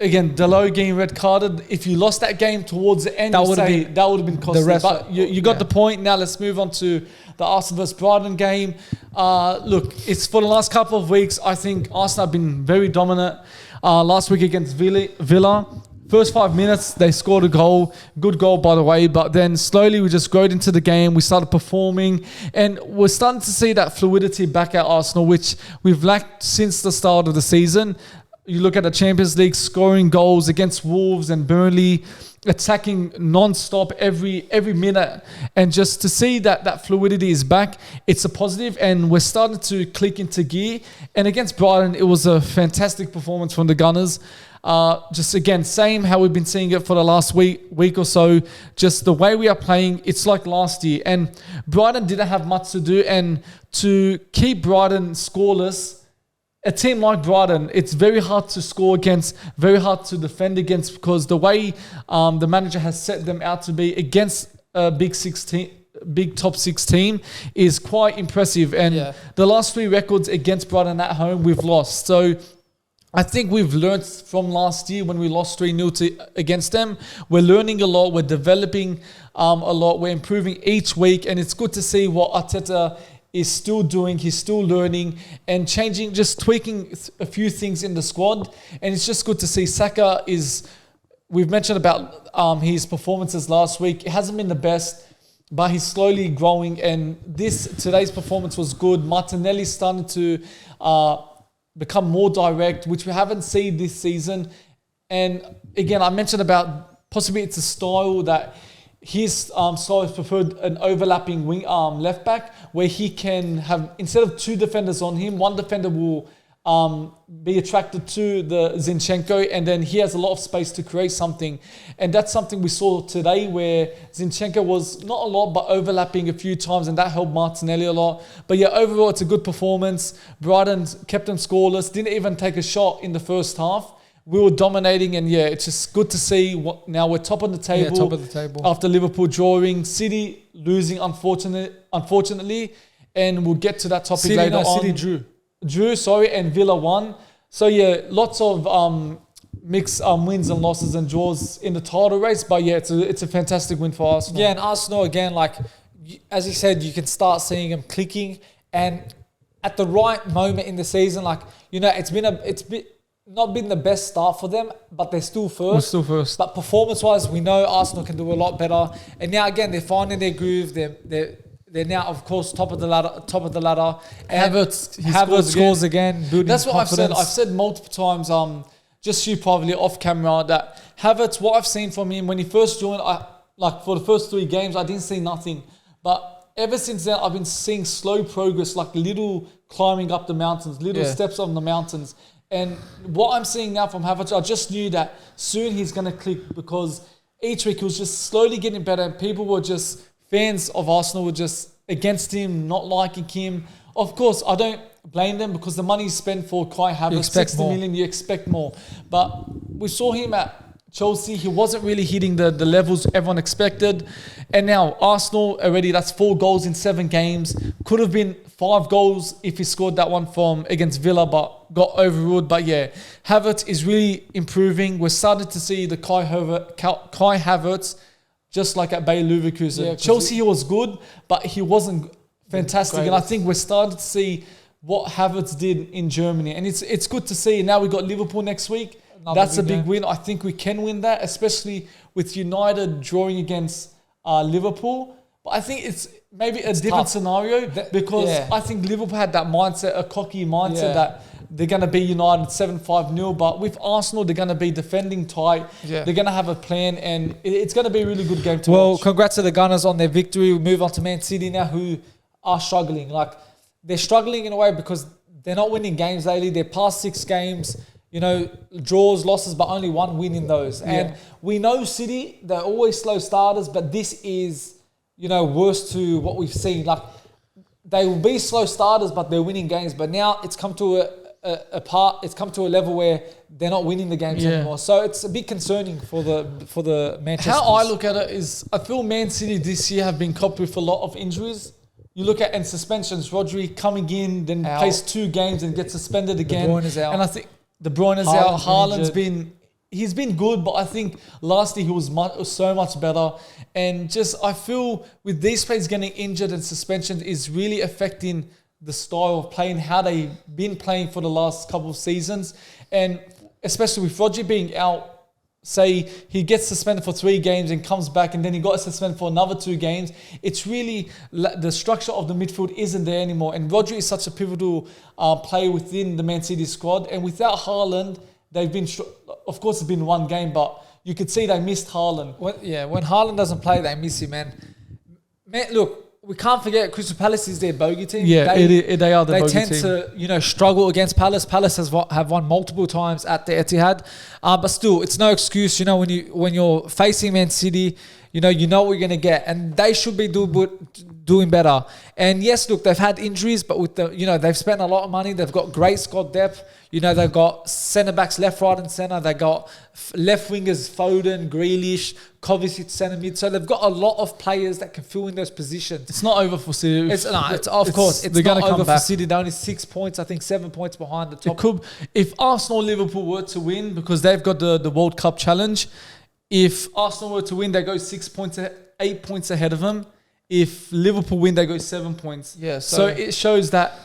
Again, Delow getting red carded. If you lost that game towards the end, that would have been costly. But you got the point. Now let's move on to the Arsenal vs Brighton game. Look, it's for the last couple of weeks. I think Arsenal have been very dominant. Last week against Villa, first 5 minutes, they scored a goal. Good goal, by the way. But then slowly we just growed into the game. We started performing. And we're starting to see that fluidity back at Arsenal, which we've lacked since the start of the season. You look at the Champions League, scoring goals against Wolves and Burnley, attacking non-stop every minute. And just to see that fluidity is back, it's a positive, and we're starting to click into gear. And against Brighton, it was a fantastic performance from the Gunners. Just again, same how we've been seeing it for the last week or so. Just the way we are playing, it's like last year. And Brighton didn't have much to do. And to keep Brighton scoreless, a team like Brighton, it's very hard to score against, very hard to defend against, because the way the manager has set them out to be against a big top 6 team is quite impressive. And the last 3 records against Brighton at home, we've lost. So I think we've learned from last year when we lost 3-0 against them. We're learning a lot. We're developing a lot. We're improving each week. And it's good to see what Arteta is still doing. He's still learning and changing, just tweaking a few things in the squad. And it's just good to see Saka we've mentioned about his performances last week. It hasn't been the best, but he's slowly growing. And today's performance was good. Martinelli's starting to become more direct, which we haven't seen this season. And again, I mentioned about possibly it's a style that his style is preferred, an overlapping wing left back, where he can have, instead of 2 defenders on him, 1 defender will be attracted to the Zinchenko, and then he has a lot of space to create something. And that's something we saw today, where Zinchenko was not a lot, but overlapping a few times, and that helped Martinelli a lot. But yeah, overall, it's a good performance. Brighton kept them scoreless, didn't even take a shot in the first half. We were dominating, and it's just good to see. Now we're top of the table. Top of the table. After Liverpool drawing, City losing, unfortunately, and we'll get to that topic later on. City drew, and Villa won. So lots of mixed wins and losses and draws in the title race. But it's a fantastic win for Arsenal. Yeah, and Arsenal again, like as you said, you can start seeing them clicking, and at the right moment in the season, it's not been the best start for them, but they're still first. But performance-wise, we know Arsenal can do a lot better. And now again, they're finding their groove. They're now, of course, top of the ladder. And Havertz scores again. That's what confidence. I've said multiple times. Just you probably off camera, that Havertz, what I've seen from him when he first joined, for the first 3 games, I didn't see nothing. But ever since then, I've been seeing slow progress, like little climbing up the mountains, steps on the mountains. And what I'm seeing now from Havertz, I just knew that soon he's going to click, because each week he was just slowly getting better, and people were just, fans of Arsenal were just against him, not liking him. Of course, I don't blame them, because the money spent for Kai Havertz, 60 million, you expect more. But we saw him at Chelsea, he wasn't really hitting the levels everyone expected. And now Arsenal already, that's 4 goals in 7 games. Could have been 5 goals if he scored that one from against Villa, but got overruled. But yeah, Havertz is really improving. We're starting to see the Kai Havertz just like at Bayer Leverkusen. Yeah, Chelsea, he was good, but he wasn't fantastic. And I think we're starting to see what Havertz did in Germany. And it's good to see. Now we've got Liverpool next week. That's a big win. I think we can win that, especially with United drawing against Liverpool. But I think it's maybe a different scenario because I think Liverpool had that mindset, a cocky mindset that they're going to be United 7-5-0. But with Arsenal, they're going to be defending tight. Yeah. They're going to have a plan, and it's going to be a really good game to watch. Well, congrats to the Gunners on their victory. We move on to Man City now, who are struggling. Like, they're struggling in a way because they're not winning games lately. Their past 6 games, draws, losses, but only 1 win in those. And we know City, they're always slow starters, but this is, worse to what we've seen. Like, they will be slow starters, but they're winning games. But now it's come to a level where they're not winning the games anymore. So it's a bit concerning for the Manchester. How I look at it is, I feel Man City this year have been copped with a lot of injuries. You look at and suspensions. Rodri coming in, then plays 2 games and gets suspended again. De Bruyne is out. And I think De Bruyne is out. Haaland's he's been good, but I think last year he was so much better. And I feel with these players getting injured and suspensions is really affecting the style of playing, how they've been playing for the last couple of seasons. And especially with Rodri being out, say he gets suspended for 3 games and comes back and then he got suspended for another 2 games. It's really, the structure of the midfield isn't there anymore. And Rodri is such a pivotal player within the Man City squad. And without Haaland, they've been, of course it's been 1 game, but you could see they missed Haaland. When Haaland doesn't play, they miss him, man. Look, we can't forget Crystal Palace is their bogey team. Yeah, they are the bogey team. They tend to, struggle against Palace. Palace have won multiple times at the Etihad, but still, it's no excuse. When you're facing Man City, you know what you're gonna get, and they should be doing better. And yes, look, they've had injuries, but with they've spent a lot of money. They've got great squad depth. They've got centre backs left, right, and centre. They got left wingers Foden, Grealish, Kovacic centre mid. So they've got a lot of players that can fill in those positions. It's not over for City. It's not over for City. They're only 6 points, I think 7 points behind the top. If Arsenal, Liverpool were to win, because they've got the World Cup challenge. If Arsenal were to win, they go 8 points ahead of them. If Liverpool win, they go 7 points. Yeah. So it shows that,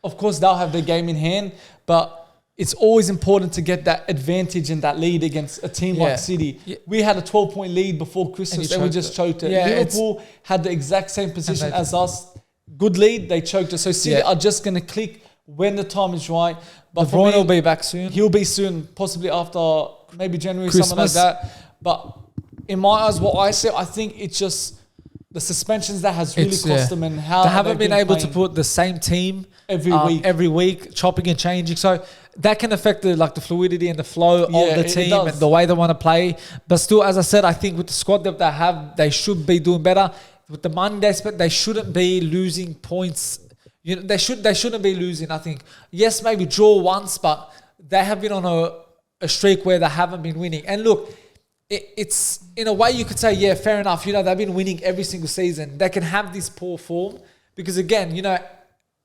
of course, they'll have their game in hand, but it's always important to get that advantage and that lead against a team like City. Yeah. We had a 12-point lead before Christmas and we just choked it. Yeah, Liverpool had the exact same position as us. Good lead, they choked it. So City are just going to click when the time is right. But De Bruyne will be back soon. He'll be soon, possibly after maybe January, something like that. But in my eyes, what I say, I think it's just the suspensions that has really cost them and how they haven't been able to put the same team every week, chopping and changing. So that can affect the fluidity and the flow of the team and the way they want to play. But still, as I said, I think with the squad that they have, they should be doing better. With the money they spent, they shouldn't be losing points. They shouldn't be losing. I think yes, maybe draw once, but they have been on a streak where they haven't been winning. And look, it's in a way you could say, yeah, fair enough. They've been winning every single season. They can have this poor form because again,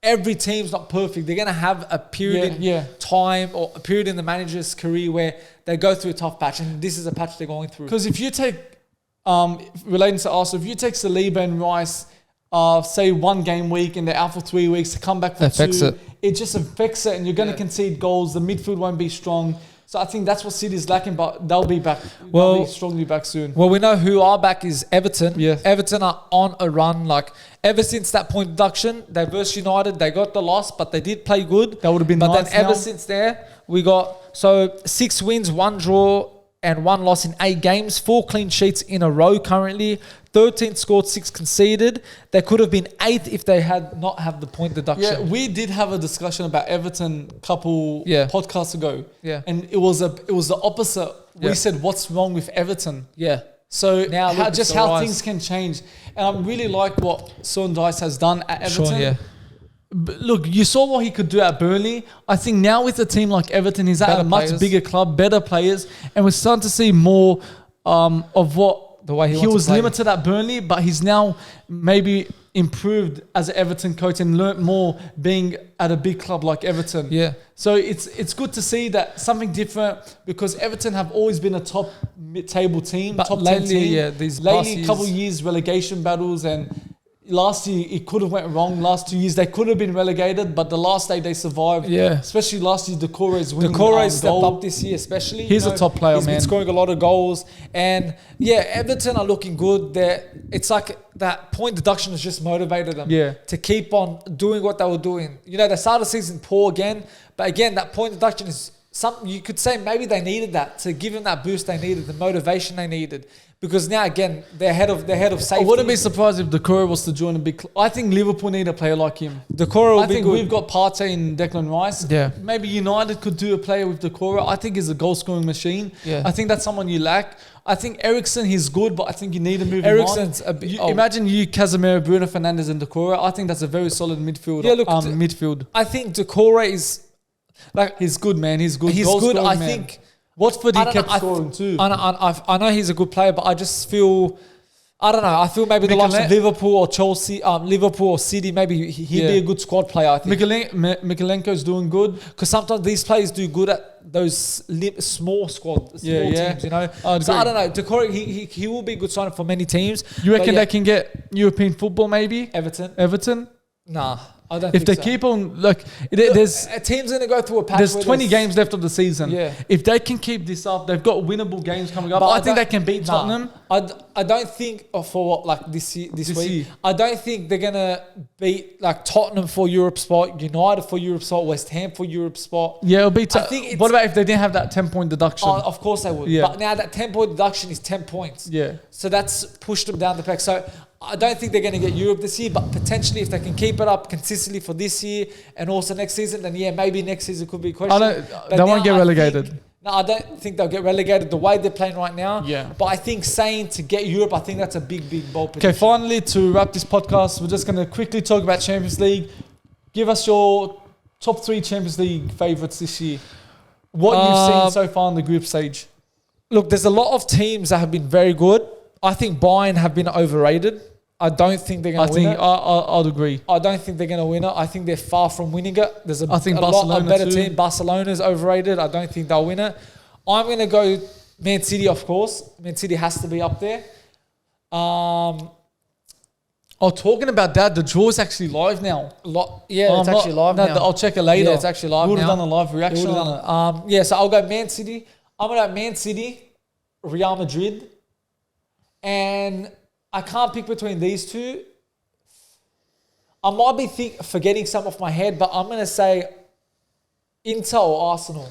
every team's not perfect. They're going to have a period in time or a period in the manager's career where they go through a tough patch, and this is a patch they're going through. Because if you take, relating to Arsenal, if you take Saliba and Rice, say 1 game week and they're out for 3 weeks to come back for 2, it just affects it, and you're going to concede goals. The midfield won't be strong. So I think that's what City's lacking, but they'll be back. They'll be strongly back soon. Well, we know who are back is Everton. Yeah. Everton are on a run. Ever since that point deduction, they versus United, they got the loss, but they did play good. That would have been nice. But then ever since there, we got 6 wins, 1 draw, and 1 loss in 8 games. 4 clean sheets in a row currently. 13 scored, 6 conceded. They could have been 8th if they had not have the point deduction. Yeah, we did have a discussion about Everton a couple podcasts ago. Yeah. And it was the opposite. We said, what's wrong with Everton? Yeah. So now how things can change. And I really like what Sean Dice has done at Everton. Sure, yeah. Look, you saw what he could do at Burnley. I think now with a team like Everton, he's at a much bigger club, better players, and we're starting to see more of what the way he was limited at Burnley, but he's now maybe improved as an Everton coach and learnt more being at a big club like Everton. Yeah. So it's good to see that something different, because Everton have always been a top mid-table team, But top lately, 10 team. yeah, these lately, past couple years- years relegation battles, and last year it could have went wrong. Last 2 years they could have been relegated, but the last day they survived. Yeah. Especially last year, Decore's winning. Decore stepped goal. up this year, especially. He's a top player, He's man. been scoring a lot of goals, and yeah, Everton are looking good. It's like that point deduction has just motivated them. Yeah. To keep on doing what they were doing. You know, they started the season poor again, but again, that point deduction is something you could say maybe they needed that to give them that boost they needed, the motivation they needed. Because now again, they're ahead of safety. I wouldn't be surprised if Decore was to join a big club. I think Liverpool need a player like him. Decore will I be think good. we've got Partey and Declan Rice. Yeah. Maybe United could do a player with Decore. I think he's a goal scoring machine. Yeah. I think that's someone you lack. I think Eriksen, he's good, but I think you need to move Eriksen's him a on. bit- Imagine you, Casemiro, Bruno Fernandes and Decore. I think that's a very solid midfield. Yeah, look, midfield. I think Decore is like He's good, man. He's good. he's Goal good. scoring, I man. think. Watford, I he don't kept know, scoring too. I know he's a good player, but I just feel, I don't know. I feel maybe the likes of Liverpool or Chelsea, Liverpool or City, maybe he'd be a good squad player. I think Mikalenko's doing good. because sometimes these players do good at those small teams. You know. So I don't know. Decore, he will be a good signing for many teams. You But reckon yeah, they can get European football maybe? Everton? Nah, I don't. If think they so. keep on, look, there's A team's gonna go through a patch. there's where 20 games left of the season. Yeah. If they can keep this up, they've got winnable games coming up. But I think don't- they can beat nah, Tottenham. I don't think for what like this This week. year. I don't think they're gonna beat like Tottenham for Europe spot, United for Europe spot, West Ham for Europe spot. Yeah, it'll be. I think it's- What about if they didn't have that 10-point deduction? Oh, of course they would. Yeah. But now that 10-point deduction is 10 points. Yeah. So that's pushed them down the peg. So I don't think they're going to get Europe this year, but potentially if they can keep it up consistently for this year and also next season, then yeah, maybe next season could be a question. They won't get relegated. I don't think they'll get relegated the way they're playing right now. Yeah. But I think saying to get Europe, I think that's a big, bold Okay, prediction. finally, to wrap this podcast, we're just going to quickly talk about Champions League. Give us your top 3 Champions League favourites this year. What you've seen so far in the group stage. Look, there's a lot of teams that have been very good. I think Bayern have been overrated. I don't think they're going to win it. I'd agree. I don't think they're going to win it. I think they're far from winning it. There's I think a Barcelona better too. team. Barcelona's overrated. I don't think they'll win it. I'm going to go Man City, of course. Man City has to be up there. Talking about that, the draw is actually live now. It's actually live now. I'll check it later. Yeah, it's actually live We would now. have done a live reaction on it. So I'll go Man City. I'm going to go Man City, Real Madrid, and I can't pick between these two. I might be forgetting some off my head, but I'm going to say Inter or Arsenal.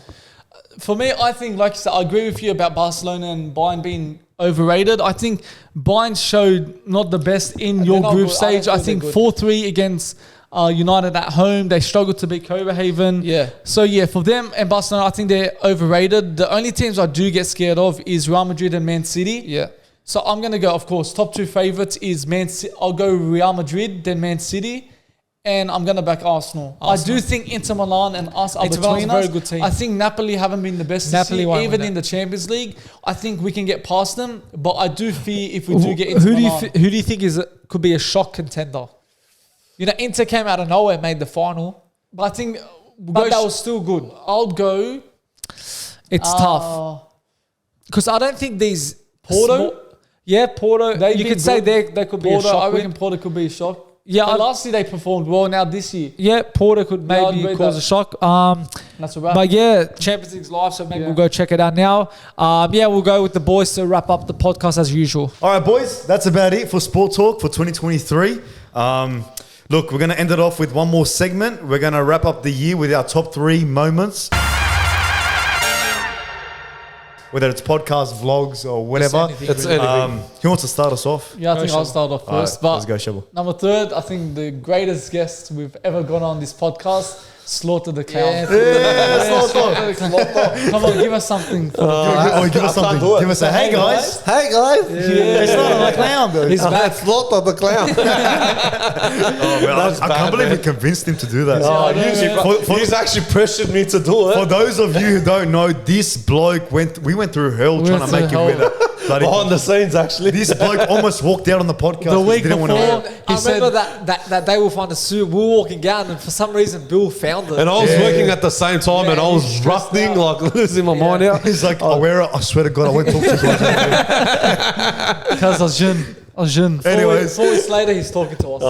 For me, I think, like you said, I agree with you about Barcelona and Bayern being overrated. I think Bayern showed not the best in your not group good. stage. I I don't think feel they're 4-3 against United at home. They struggled to beat Copenhagen. Yeah. So, yeah, for them and Barcelona, I think they're overrated. The only teams I do get scared of is Real Madrid and Man City. Yeah. So I'm going to go, of course, top 2 favourites is Man City. I'll go Real Madrid, then Man City. And I'm going to back Arsenal. I do think Inter Milan and us are Inter between Milan's a very us. good team. I think Napoli haven't been the best Napoli this year, won't even win in it. the Champions League. I think we can get past them, but I do fear if we do get Inter Who Milan. do you think could be a shock contender? You know, Inter came out of nowhere, made the final, But I think but that was still good. I'll go It's tough because I don't think these Porto. Porto. They've You been could say good. they could be Porto. a shock I reckon win. Porto could be a shock. Yeah, But last year they performed well. Now this year, Yeah, Porto could Yeah, I'd maybe agree cause that. a shock. that's a wrap. But yeah, Champions League's live, so maybe Yeah. we'll go check it out now. We'll go with the boys to wrap up the podcast as usual. All right, boys, that's about it for Sport Talk for 2023. Look, we're going to end it off with one more segment. We're going to wrap up the year with our top 3 moments. Whether it's podcasts, vlogs, or whatever. It's anything. Who wants to start us off? yeah, I think I'll start off All right, first. But let's go, Shovel. number 3, I think the greatest guest we've ever gone on this podcast, Slaughter the clown. Slaughter the clown. Come on, give us something. For give us something. Give us a hey guys. Hey guys, It's not a clown, dude. He's back. Slaughter the clown. I can't believe you convinced him to do that. He's actually pressured me to do it. For those of you who don't know, this bloke we went through hell trying to make him win it. Behind the scenes, actually. This bloke almost walked out on the podcast. The week he didn't want to before, wear it. I remember that day we found a suit. We were walking down, and for some reason, Bill found it. And I was working at the same time, and I was roughing, like losing my mind out. He's like, I wear it. I swear to God, I won't talk to you. Because I was jeune. Anyways. 4 weeks later, he's talking to us.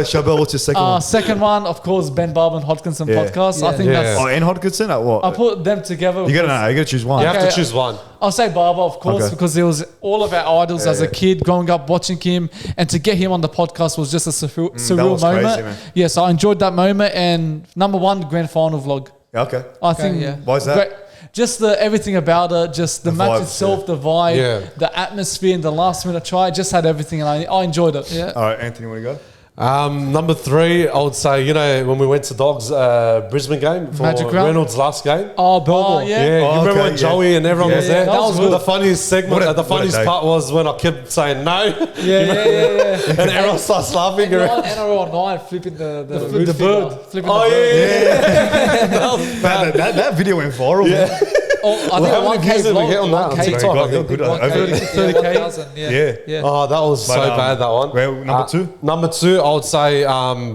Shabelle, what's your second one? Second one, of course, Ben Barber and Hodgkinson podcast. I think that's. Oh, and Hodgkinson at what? I put them together. You gotta choose one. You have to choose one. I'll say Barber, of course, because he was all of our idols as a kid, growing up watching him, and to get him on the podcast was just a surreal was moment. crazy, man. Yes, I enjoyed that moment. And number one, grand final vlog. Okay. I think. yeah. Why is that? Great. Just everything about it, just the match vibes, itself, the vibe, the atmosphere, and the last minute try. It just had everything, and I enjoyed it. Yeah. All right, Anthony, want to go? Number 3, I would say, when we went to Dogs Brisbane game for Magic Round? Reynolds' last game. Oh, Belmore. Yeah, you Oh, remember okay, when Joey and everyone was there? that was good. The funniest segment, What a the funniest day. part was when I kept saying no. Yeah. And everyone starts laughing around. NRL 9 flipping the bird. Flipping the bird. That video went viral. Yeah. Oh, I think how many 1K views did we get on that on 1K TikTok? Got I think. good, 30K. 1,000, Yeah. Oh, that was so bad, that one. Well, number 2? Number 2, I would say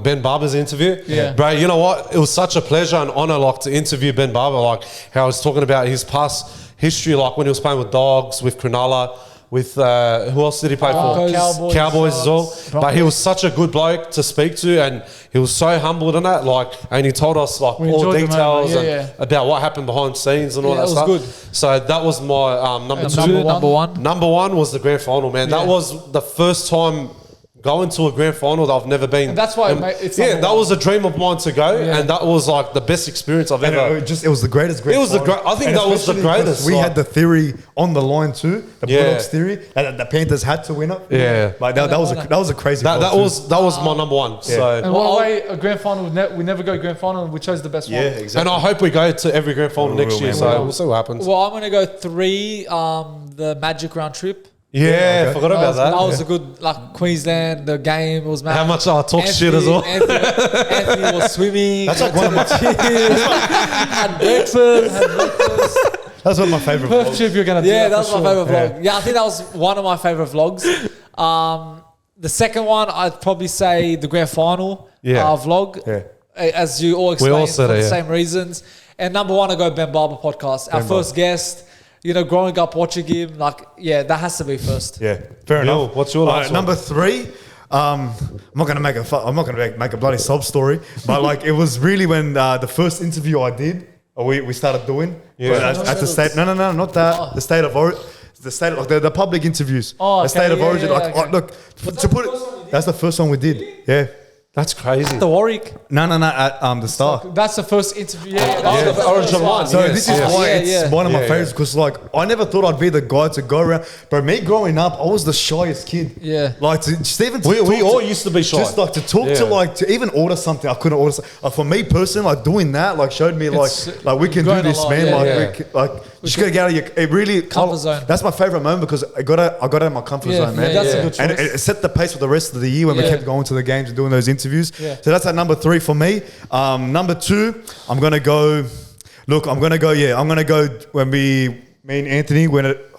Ben Barber's interview. Yeah. Bro, you know what? It was such a pleasure and honor, like, to interview Ben Barber, like how I was talking about his past history, like when he was playing with Dogs, with Cronulla, with who else did he play for? Cowboys as well. But he was such a good bloke to speak to, and he was so humbled in that. Like, and he told us like all enjoyed the details moment. and about what happened behind the scenes and all that it was stuff. good. So that was my number 2. Number one. Number 1 was the grand final, man. That was the first time going to a grand final that I've never been. And that's why it's yeah, number that one. was a dream of mine to go, and that was like the best experience I've And ever. it was the greatest. It was the great. I think And that was the especially because greatest. We like- had the theory on the line too, the Yeah. Bulldogs theory, that the Panthers had to win it. Yeah. like that was a crazy. that call too. was my number 1. And So one way a grand final, we never go grand final, and we chose the best one. exactly. and I hope we go to every grand final next year. man, So we will. we'll see what happens. Well, I'm going to go 3, the Magic Round trip. Yeah, forgot about that. That was a good, like, Queensland, the game was mad. How much I talk shit as well. Anthony was swimming. That's like one of my. had breakfast. That's one of my favorite. First trip you're gonna do. Yeah, that that was for my sure. favorite vlog. Yeah, I think that was one of my favorite vlogs. The second one, I'd probably say the grand final vlog. Yeah. As you all explained, all said for it, the yeah. same reasons. And number 1, I go Ben Barber podcast. Our first guest. Growing up watching him, like, that has to be first. Yeah, fair Yo, enough. what's your last one? Number 3? I'm not gonna make a bloody sob story, but like it was really when the first interview I did, we started doing. At the state. No, not that. The state of origin. The state of the public interviews. The state of origin. Look, to put it. That's the first one we did. Yeah. That's crazy. The Warwick. No, at the Star. That's the first interview. the Origin one. So this is why Yeah, it's yeah. one of my Yeah, favorites, because like I never thought I'd be the guy to go around. But me growing up, I was the shyest kid. Yeah. Like just even to We talk all to- used to be shy. Just like to talk Yeah. to like to even order something, I couldn't order. For me personally, like doing that, like showed me like we can do grown a this, lot, man. yeah, Like yeah. we can, like just gotta get out of your it really Comfort zone. That's my favorite moment because I got out of my comfort zone, man. That's a good choice. And it set the pace for the rest of the year when we Yeah. kept going to the games and doing those interviews. Yeah. So that's at number 3 for me. Number 2, I'm gonna go. Look, I'm gonna go when me and Anthony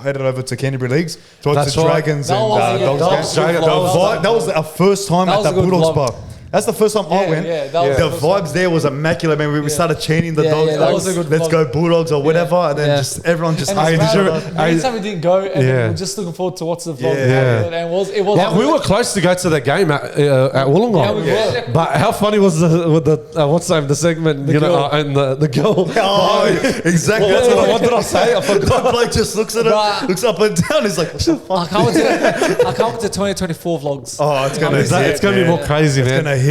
headed over to Canterbury Leagues, talked That's to right. Dragons That and was- yeah, Dogs that game. was good vlog. That was our first time That at was a that good Bulldogs vlog. bar. That's the first time I went. yeah, that was the the first vibes there was immaculate, man. We started chanting the Yeah, Dogs. yeah, that like, was a good let's vlog. go Bulldogs or whatever, and then Yeah. just everyone just And hated it's each rad, other. the next time we didn't go, and Yeah. we're just looking forward to watch the vlog. Yeah. And it was. Yeah, we were close to go to the game at Wollongong. Yeah, we were. But how funny was what's the name, the segment, and the girl? Oh, exactly. That's What did I say? I forgot. The bloke just looks at Bruh. her, looks up and down. He's like, what the fuck? I can't wait to 2024 vlogs. Oh, it's gonna It's hit. going to be more crazy, It's man. gonna hit.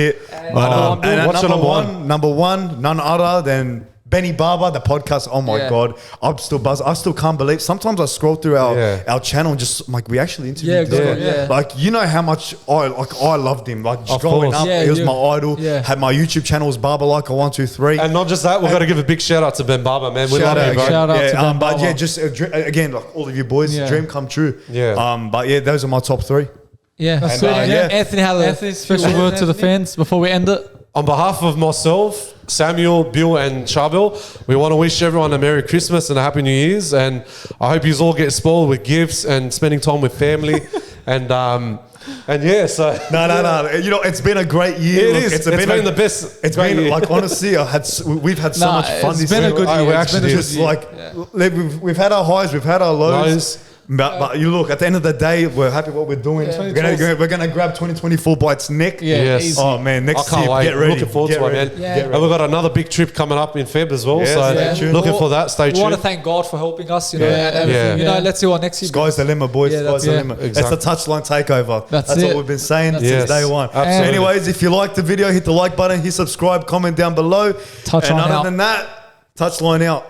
What's your number one? Number one, none other than Benny Barber, the podcast. Oh my God, I'm still buzzed. I still can't believe. Sometimes I scroll through our channel and just like we actually interviewed this guy. Like you know how much I loved him. Like just growing up, he was my idol. Had my YouTube channel was Barber like a 1, 2, 3. And not just that, we've got to give a big shout out to Ben Barber, man. We love him, bro. Shout out to Ben but Barber. just again, like all of you boys, dream come true. But yeah, those are my top 3. Yeah, And, Anthony, special word to the fans before we end it. On behalf of myself, Samuel, Bill, and Charbel, we want to wish everyone a Merry Christmas and a Happy New Year's. And I hope you all get spoiled with gifts and spending time with family. and yeah, so no. You know, it's been a great year. It is. It's been the best. It's been year. like honestly, we've had so much fun. It's been a good year. We actually just like we've had our highs, we've had our lows. But you look, at the end of the day, we're happy what we're doing. We're gonna grab 2024 by its neck. Yes. Oh man, next year, wait. get ready. Looking forward to it, man. And we've got another big trip coming up in Feb as well. Looking for that. Stay tuned. We want to thank God for helping us. You know, and everything. You know, let's see what next year. Sky's the limit, boys. Sky's the limit. Exactly. It's the touchline takeover. That's what we've been saying since day one. Absolutely. Anyways, if you liked the video, hit the like button, hit subscribe, comment down below. Touchline and other out. than that, touchline out.